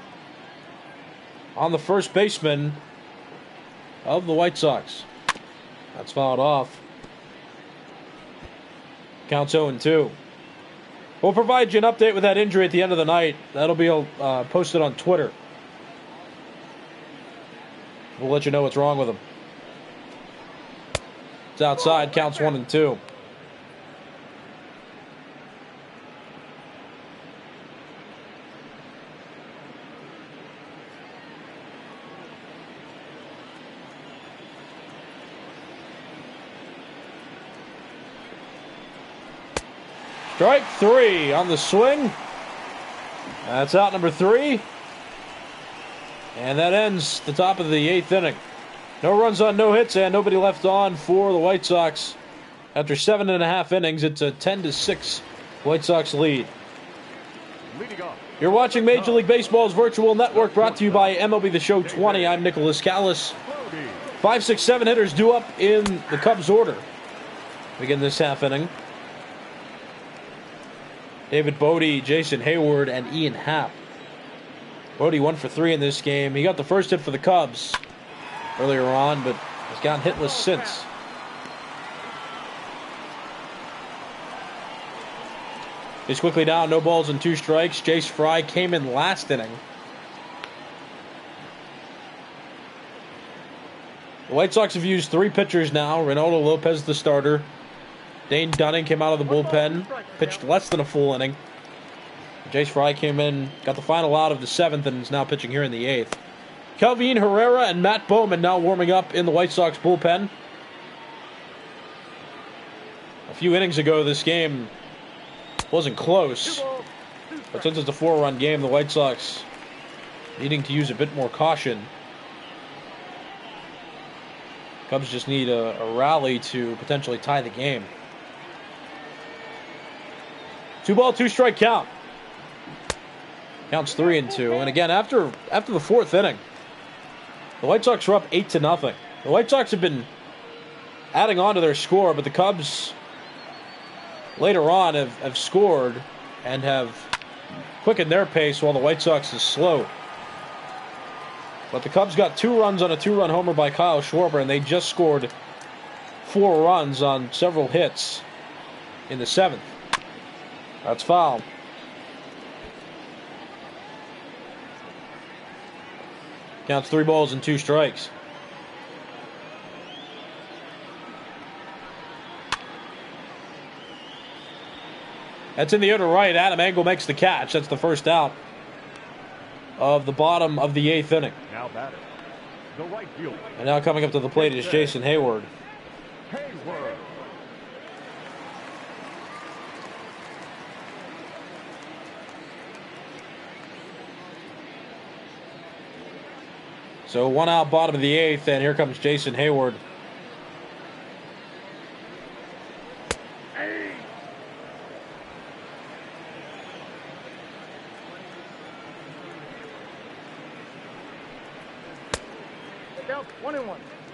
on the first baseman of the White Sox. That's fouled off. Counts 0-2. We'll provide you an update with that injury at the end of the night. That'll be posted on Twitter. We'll let you know what's wrong with him. It's outside. Counts 1-2. Strike 3 on the swing. That's out number 3. And that ends the top of the 8th inning. No runs on, no hits, and nobody left on for the White Sox. After 7.5 innings, it's a 10-6 White Sox lead. You're watching Major League Baseball's virtual network, brought to you by MLB The Show 20. I'm Nicholas Callis. 5, 6, 7 hitters due up in the Cubs order. Begin this half inning. David Bodie, Jason Hayward, and Ian Happ. Bodie 1 for 3 in this game. He got the first hit for the Cubs earlier on, but has gone hitless since. He's quickly down, no balls and 2 strikes. Jace Fry came in last inning. The White Sox have used 3 pitchers now. Ronaldo Lopez, the starter. Dane Dunnig came out of the bullpen, pitched less than a full inning. Jace Fry came in, got the final out of the 7th, and is now pitching here in the 8th. Kelvin Herrera and Matt Bowman now warming up in the White Sox bullpen. A few innings ago, this game wasn't close, but since it's a 4-run game, the White Sox needing to use a bit more caution. Cubs just need a rally to potentially tie the game. 2 ball, 2 strike count. Counts 3-2. And again, after the 4th inning, the White Sox are up 8-0. The White Sox have been adding on to their score, but the Cubs later on have scored and have quickened their pace while the White Sox is slow. But the Cubs got 2 runs on a 2-run homer by Kyle Schwarber, and they just scored 4 runs on several hits in the 7th. That's foul. Counts 3 balls and 2 strikes. That's in the air to right. Adam Engel makes the catch. That's the first out of the bottom of the 8th inning. Now batting. The right fielder. And now coming up to the plate is Jason Hayward. Hayward. So 1 out, bottom of the 8th, and here comes Jason Hayward.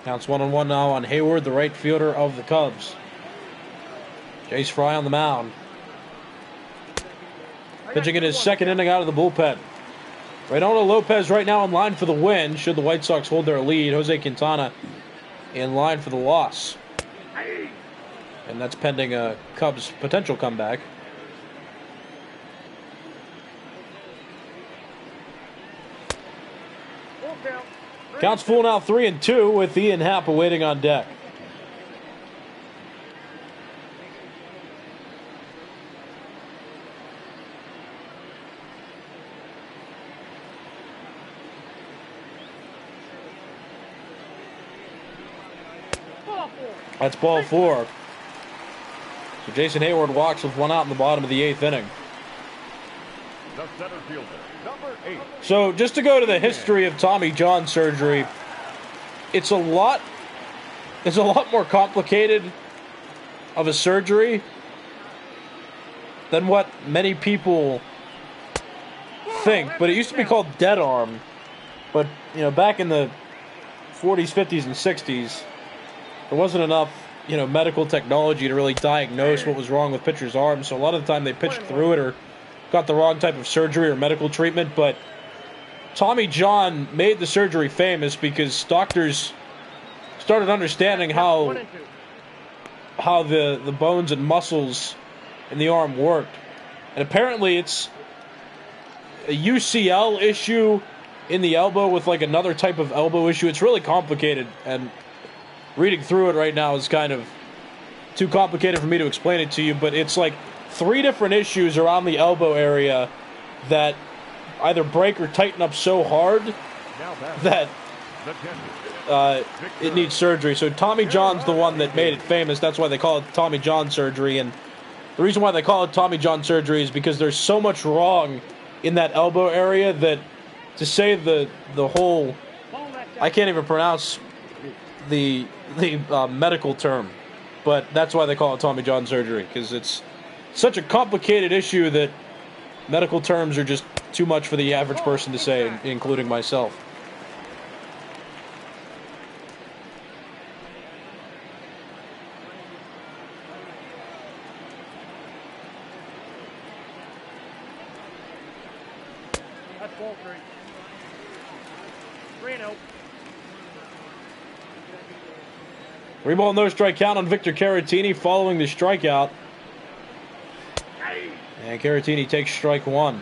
Counts 1-1 now on Hayward, the right fielder of the Cubs. Jace Fry on the mound. Pitching in his second inning out of the bullpen. Ronaldo Lopez right now in line for the win, should the White Sox hold their lead. Jose Quintana in line for the loss. And that's pending a Cubs potential comeback. Counts full now, 3-2 with Ian Happ waiting on deck. That's ball 4. So Jason Hayward walks with 1 out in the bottom of the 8th inning. The center fielder, number 8. So just to go to the history of Tommy John surgery, it's a lot more complicated of a surgery than what many people think. But it used to be called dead arm. But back in the 40s, 50s, and 60s, there wasn't enough medical technology to really diagnose what was wrong with pitchers' arms. So a lot of the time they pitched through it or got the wrong type of surgery or medical treatment. But Tommy John made the surgery famous because doctors started understanding how the bones and muscles in the arm worked. And apparently it's a UCL issue in the elbow with like another type of elbow issue. It's really complicated, and reading through it right now is kind of too complicated for me to explain it to you, but it's like 3 different issues around the elbow area that either break or tighten up so hard that it needs surgery. So Tommy John's the one that made it famous. That's why they call it Tommy John surgery. And the reason why they call it Tommy John surgery is because there's so much wrong in that elbow area that to say the whole, I can't even pronounce the medical term, but that's why they call it Tommy John surgery, because it's such a complicated issue that medical terms are just too much for the average person to say, including myself. That's ball 3. 3-0. 3-ball, no strike count on Victor Caratini following the strikeout. And Caratini takes strike 1.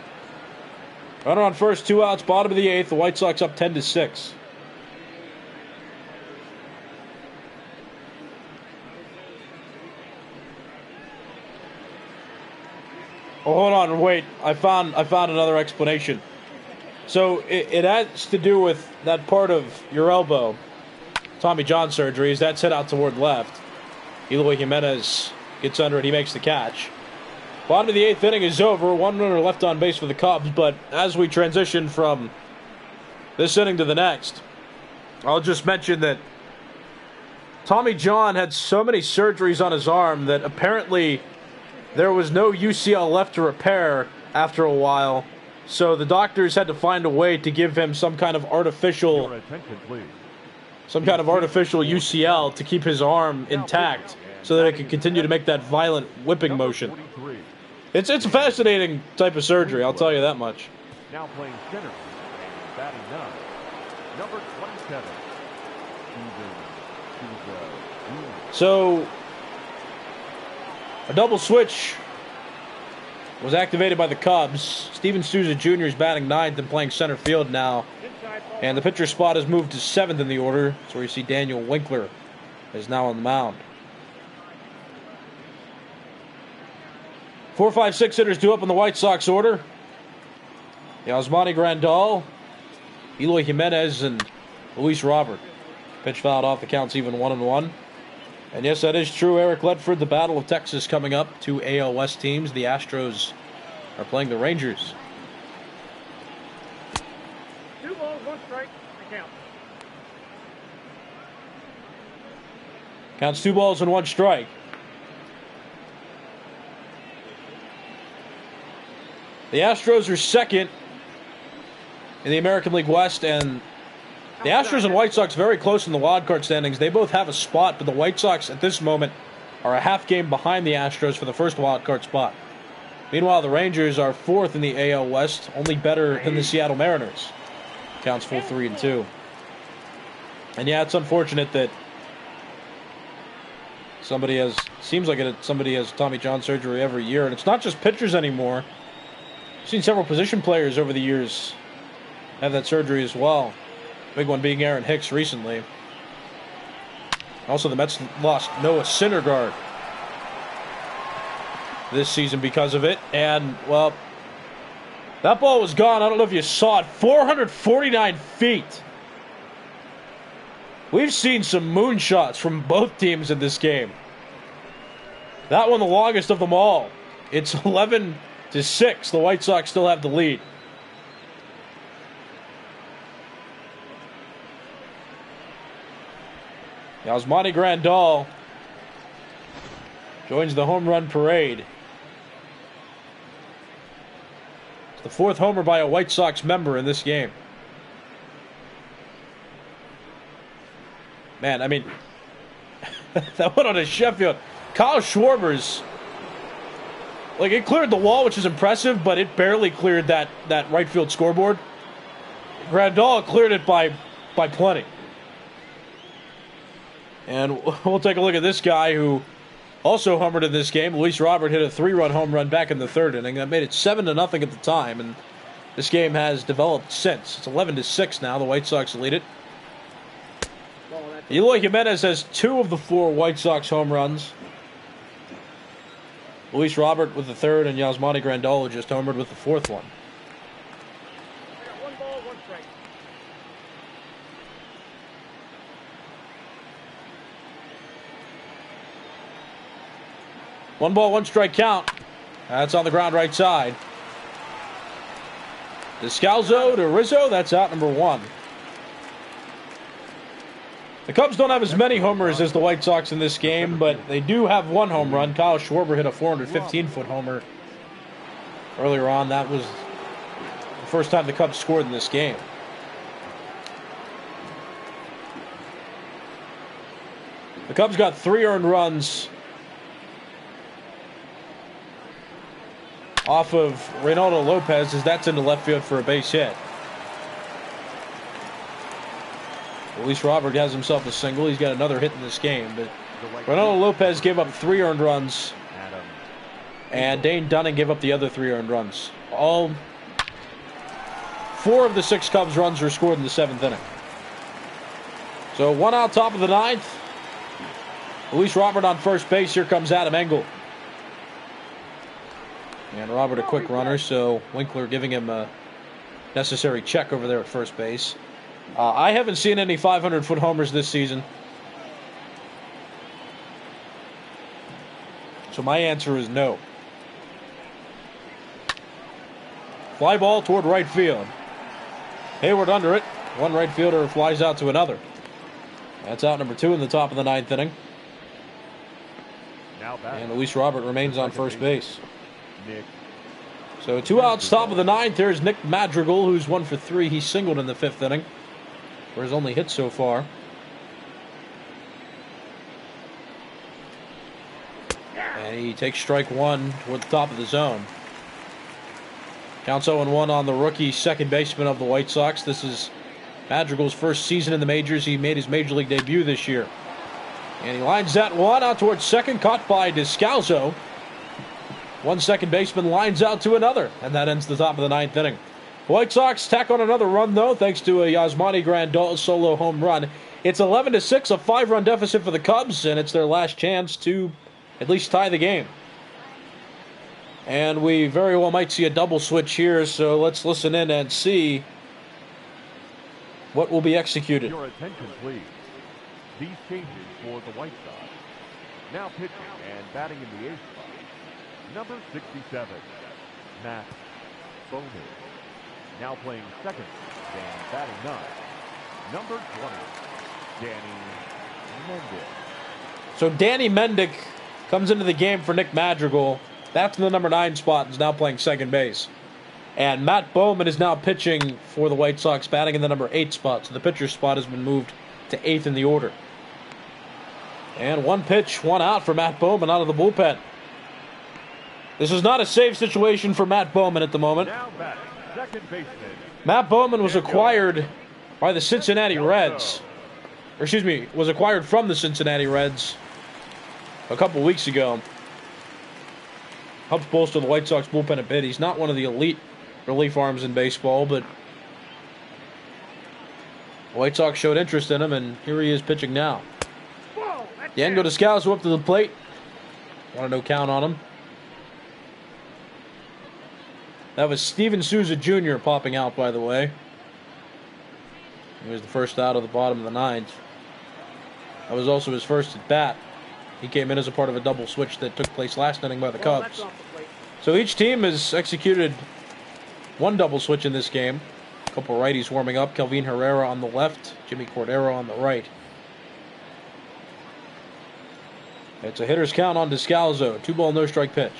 Runner on first, 2 outs, bottom of the 8th. The White Sox up 10-6. Oh, hold on, wait. I found another explanation. So it has to do with that part of your elbow. Tommy John surgery is that's hit out toward left. Eloy Jimenez gets under it. He makes the catch. Bottom of the 8th inning is over. 1 runner left on base for the Cubs. But as we transition from this inning to the next, I'll just mention that Tommy John had so many surgeries on his arm that apparently there was no UCL left to repair after a while. So the doctors had to find a way to give him some kind of artificial UCL to keep his arm intact so that it could continue to make that violent whipping motion. It's a fascinating type of surgery, I'll tell you that much. Now playing center, batting up, number 27. So a double switch was activated by the Cubs. Steven Souza Jr. is batting 9th and playing center field now. And the pitcher spot has moved to 7th in the order. That's where you see Daniel Winkler is now on the mound. 4, 5, 6 hitters due up in the White Sox order. Jasmine Grandahl, Eloy Jimenez, and Luis Robert. Pitch fouled off. The count's even 1-1. And yes, that is true. Eric Ledford, the Battle of Texas coming up. 2 AL West teams. The Astros are playing the Rangers. 2 balls, 1 strike. The count. Counts 2 balls and 1 strike. The Astros are second in the American League West, and the Astros and White Sox very close in the wild card standings. They both have a spot, but the White Sox at this moment are a half game behind the Astros for the first wild card spot. Meanwhile, the Rangers are fourth in the AL West, only better than the Seattle Mariners. Counts full 3-2. And yeah, it's unfortunate that somebody has Tommy John surgery every year, and it's not just pitchers anymore. I've seen several position players over the years have that surgery as well. Big one being Aaron Hicks recently. Also, the Mets lost Noah Syndergaard this season because of it. And, well, that ball was gone. I don't know if you saw it. 449 feet. We've seen some moonshots from both teams in this game. That one the longest of them all. It's 11-6. The White Sox still have the lead. Jasmine Grandahl joins the home run parade. It's the 4th homer by a White Sox member in this game. Man, I mean, that went on a Sheffield. Kyle Schwarber's, like, it cleared the wall, which is impressive, but it barely cleared that right field scoreboard. Grandahl cleared it by plenty. And we'll take a look at this guy who also homered in this game. Luis Robert hit a 3-run home run back in the 3rd inning. That made it 7-0 at the time, and this game has developed since. It's 11-6 now. The White Sox lead it. Eloy Jimenez has 2 of the 4 White Sox home runs. Luis Robert with the 3rd, and Jasmine Grandahl just homered with the 4th one. 1 ball, 1 strike. One ball, 1 strike count. That's on the ground right side. Descalzo to Rizzo. That's out number 1. The Cubs don't have as many homers as the White Sox in this game, but they do have 1 home run. Kyle Schwarber hit a 415-foot homer earlier on. That was the first time the Cubs scored in this game. The Cubs got 3 earned runs off of Ronaldo Lopez, as that's into left field for a base hit. Luis Robert has himself a single. He's got another hit in this game. But Ronaldo Lopez gave up 3 earned runs, and Dane Dunnig gave up the other 3 earned runs. All 4 of the 6 Cubs runs were scored in the 7th inning. So 1 out, top of the 9th. Luis Robert on first base. Here comes Adam Engel. And Robert a quick runner, so Winkler giving him a necessary check over there at first base. I haven't seen any 500-foot homers this season. So my answer is no. Fly ball toward right field. Hayward under it. One right fielder flies out to another. That's out number 2 in the top of the 9th inning. And Luis Robert remains on first base. So 2 outs, top of the 9th. There's Nick Madrigal, who's 1 for 3. He singled in the 5th inning, for his only hit so far. And he takes strike 1 toward the top of the zone. Counts 0-1 on the rookie second baseman of the White Sox. This is Madrigal's first season in the majors. He made his major league debut this year. And he lines that one out towards second, caught by Descalzo. One second baseman lines out to another, and that ends the top of the 9th inning. The White Sox tack on another run, though, thanks to a Jasmine Grandahl solo home run. It's 11-6, a 5-run deficit for the Cubs, and it's their last chance to at least tie the game. And we very well might see a double switch here, so let's listen in and see what will be executed. Your attention, please. These changes for the White Sox. Now pitching and batting in the 8th spot. Number 67, Matt Bowman. Now playing second and batting 9. Number 20, Danny Mendez. So Danny Mendick comes into the game for Nick Madrigal. That's in the number 9 spot and is now playing second base. And Matt Bowman is now pitching for the White Sox, batting in the number 8 spot. So the pitcher's spot has been moved to 8th in the order. And 1 pitch, 1 out for Matt Bowman out of the bullpen. This is not a safe situation for Matt Bowman at the moment. Now batting, second baseman. Matt Bowman was acquired by the Cincinnati Reds. Or excuse me, was acquired from the Cincinnati Reds a couple weeks ago. Helps bolster the White Sox bullpen a bit. He's not one of the elite relief arms in baseball, but the White Sox showed interest in him, and here he is pitching now. Daniel Descalzo up to the plate. Want a no count on him. That was Steven Souza Jr. popping out, by the way. He was the first out of the bottom of the 9th. That was also his first at bat. He came in as a part of a double switch that took place last inning by the Cubs. So each team has executed 1 double switch in this game. A couple righties warming up. Kelvin Herrera on the left, Jimmy Cordero on the right. It's a hitter's count on Descalzo. 2-ball, no-strike pitch.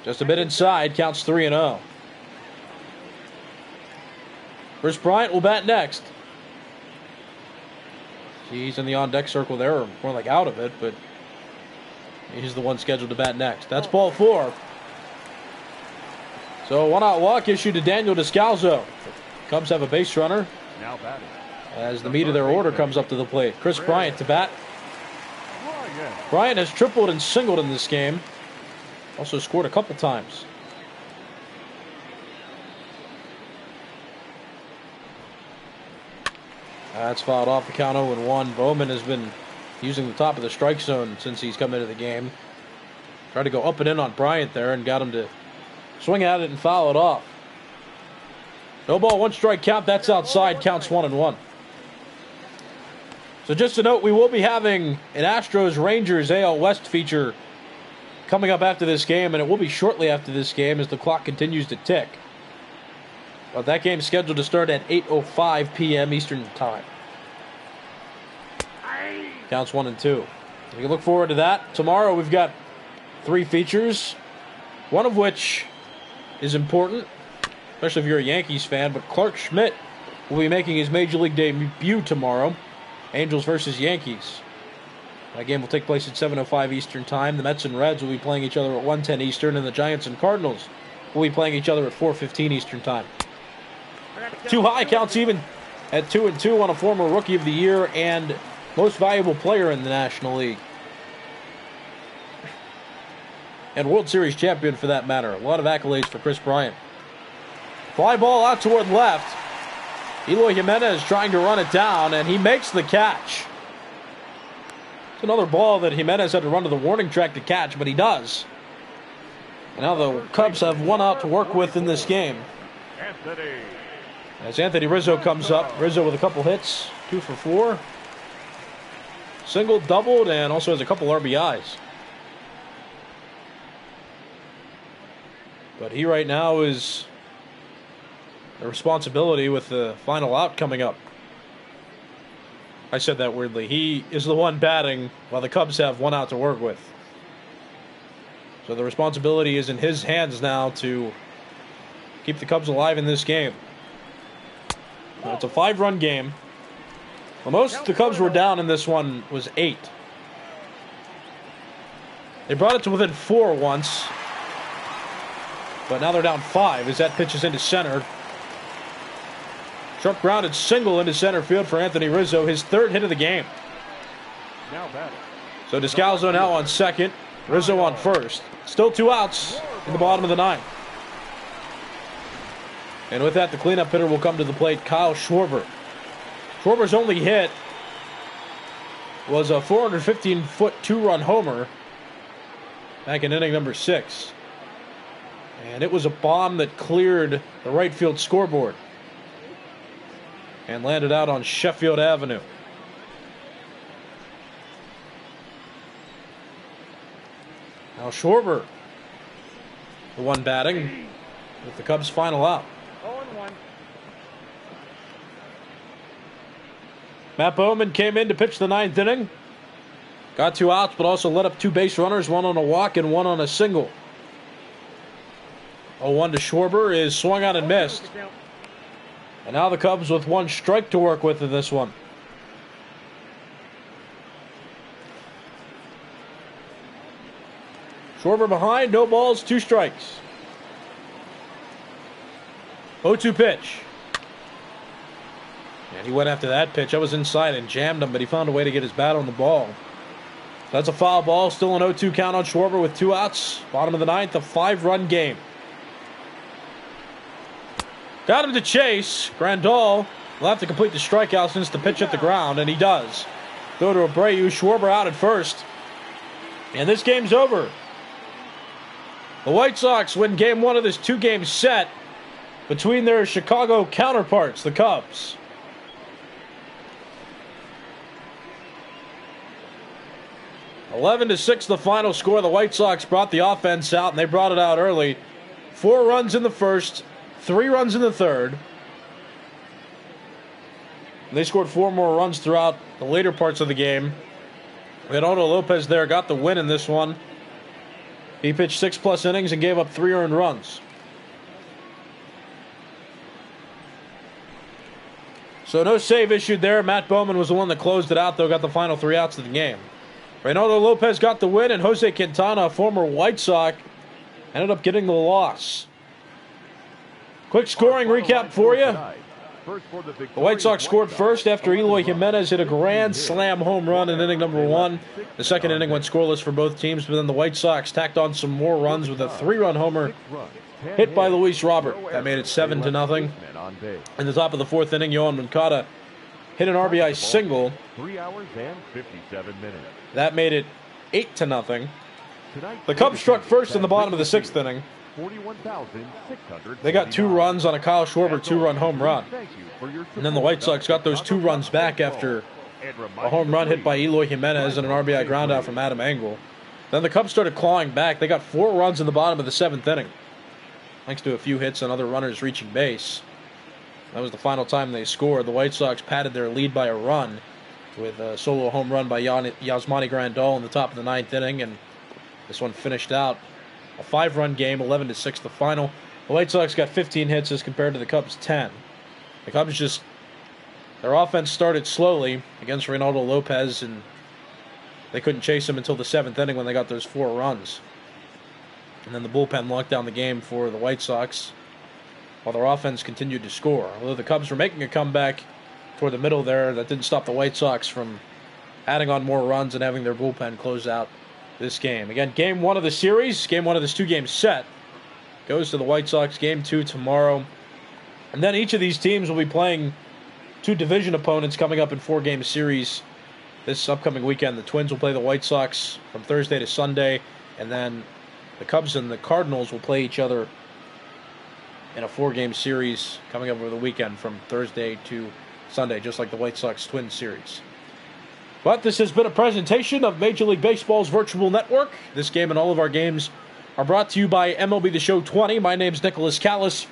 Just a bit inside, counts 3-0. Chris Bryant will bat next. He's in the on-deck circle there, or more like out of it, but he's the one scheduled to bat next. That's ball 4. So 1-out walk issued to Daniel Descalzo. Cubs have a base runner Now batting. as the meat of their order comes up to the plate. Chris Bryant to bat. Bryant has tripled and singled in this game. Also scored a couple times. That's fouled off, the count 0-1. Bowman has been using the top of the strike zone since he's come into the game. Tried to go up and in on Bryant there and got him to swing at it and foul it off. No ball, 1 strike count. That's outside. Counts 1-1. So just a note, we will be having an Astros-Rangers AL West feature coming up after this game, and it will be shortly after this game as the clock continues to tick. But that game's scheduled to start at 8:05 p.m. Eastern Time. Counts 1-2. We can look forward to that. Tomorrow we've got 3 features, one of which is important, especially if you're a Yankees fan, but Clark Schmidt will be making his Major League debut tomorrow. Angels versus Yankees. That game will take place at 7:05 Eastern Time. The Mets and Reds will be playing each other at 1:10 Eastern, and the Giants and Cardinals will be playing each other at 4:15 Eastern Time. Too high, counts even at 2-2 on a former Rookie of the Year and most valuable player in the National League. And World Series champion for that matter. A lot of accolades for Chris Bryant. Fly ball out toward left. Eloy Jimenez trying to run it down, and he makes the catch. It's another ball that Jimenez had to run to the warning track to catch, but he does. And now the Cubs have 1 out to work with in this game. As Anthony Rizzo comes up. Rizzo with a couple hits, 2 for 4. Single, doubled, and also has a couple RBIs. But he right now is the responsibility with the final out coming up. I said that weirdly. He is the one batting while the Cubs have 1 out to work with. So the responsibility is in his hands now to keep the Cubs alive in this game. It's a 5-run game. The most the Cubs were down in this one was 8. They brought it to within 4 once. But now they're down 5 as that pitch is into center. Sharp grounded single into center field for Anthony Rizzo, his 3rd hit of the game. So Descalzo now on second, Rizzo on first. Still 2 outs in the bottom of the 9th. And with that, the cleanup hitter will come to the plate, Kyle Schwarber. Schwarber's only hit was a 415-foot 2-run homer back in inning number 6. And it was a bomb that cleared the right field scoreboard and landed out on Sheffield Avenue. Now Schwarber, the one batting with the Cubs' final out. 0-1. Matt Bowman came in to pitch the 9th inning. Got 2 outs, but also let up 2 base runners, 1 on a walk and 1 on a single. 0-1 to Schwarber is swung on and missed. And now the Cubs with 1 strike to work with in this one. Schwarber behind, no balls, 2 strikes. 0-2 pitch. And he went after that pitch. I was inside and jammed him, but he found a way to get his bat on the ball. That's a foul ball. Still an 0-2 count on Schwarber with 2 outs. Bottom of the 9th, a 5-run game. Got him to chase. Grandahl will have to complete the strikeout since the pitch hit the ground, and he does. Go to Abreu. Schwarber out at first. And this game's over. The White Sox win game 1 of this 2-game set between their Chicago counterparts, the Cubs. (11-6) the final score. The White Sox brought the offense out, and they brought it out early. 4 runs in the first, 3 runs in the third. And they scored 4 more runs throughout the later parts of the game. Ronaldo Lopez there got the win in this one. He pitched 6+ innings and gave up 3 earned runs. So no save issued there. Matt Bowman was the one that closed it out, though, got the final 3 outs of the game. Ronaldo Lopez got the win, and Jose Quintana, a former White Sox, ended up getting the loss. Quick scoring recap for you. The White Sox scored first after Eloy Jimenez hit a grand slam home run in inning number 1. The second inning went scoreless for both teams, but then the White Sox tacked on some more runs with a 3-run homer hit by Luis Robert. That made it 7-0. In the top of the 4th inning, Yohan Moncada hit an RBI single. 3 hours and 57 minutes. That made it 8-0. The Cubs struck first in the bottom of the 6th inning. They got 2 runs on a Kyle Schwarber 2-run home run. And then the White Sox got those 2 runs back after a home run hit by Eloy Jimenez and an RBI groundout from Adam Engel. Then the Cubs started clawing back. They got 4 runs in the bottom of the 7th inning, thanks to a few hits and other runners reaching base. That was the final time they scored. The White Sox padded their lead by a run with a solo home run by Jasmine Grandahl in the top of the 9th inning, and this one finished out a 5-run game, 11-6 the final. The White Sox got 15 hits as compared to the Cubs' 10. The Cubs their offense started slowly against Ronaldo Lopez, and they couldn't chase him until the 7th inning when they got those 4 runs. And then the bullpen locked down the game for the White Sox, while their offense continued to score. Although the Cubs were making a comeback toward the middle there, that didn't stop the White Sox from adding on more runs and having their bullpen close out this game. Again, game 1 of the series, game 1 of this 2-game set, goes to the White Sox. Game 2 tomorrow. And then each of these teams will be playing 2 division opponents coming up in 4-game series this upcoming weekend. The Twins will play the White Sox from Thursday to Sunday, and then the Cubs and the Cardinals will play each other in a 4-game series coming up over the weekend from Thursday to Sunday, just like the White Sox Twins series. But this has been a presentation of Major League Baseball's virtual network. This game and all of our games are brought to you by MLB The Show 20. My name's Nicholas Callis.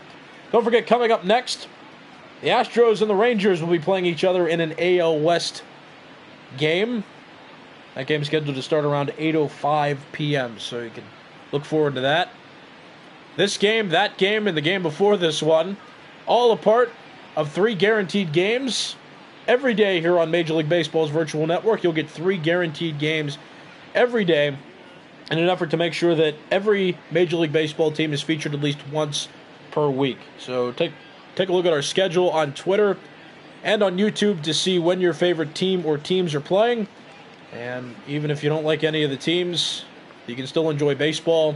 Don't forget, coming up next, the Astros and the Rangers will be playing each other in an AL West game. That game's scheduled to start around 8:05 p.m., so you can look forward to that. This game, that game, and the game before this one, all a part of 3 guaranteed games. Every day here on Major League Baseball's virtual network, you'll get 3 guaranteed games every day in an effort to make sure that every Major League Baseball team is featured at least once per week. So take a look at our schedule on Twitter and on YouTube to see when your favorite team or teams are playing. And even if you don't like any of the teams, you can still enjoy baseball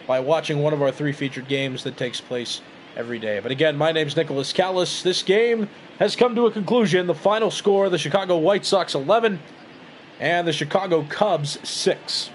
by watching one of our 3 featured games that takes place every day. But again, my name's Nicholas Callis. This game has come to a conclusion. The final score, the Chicago White Sox 11 and the Chicago Cubs 6.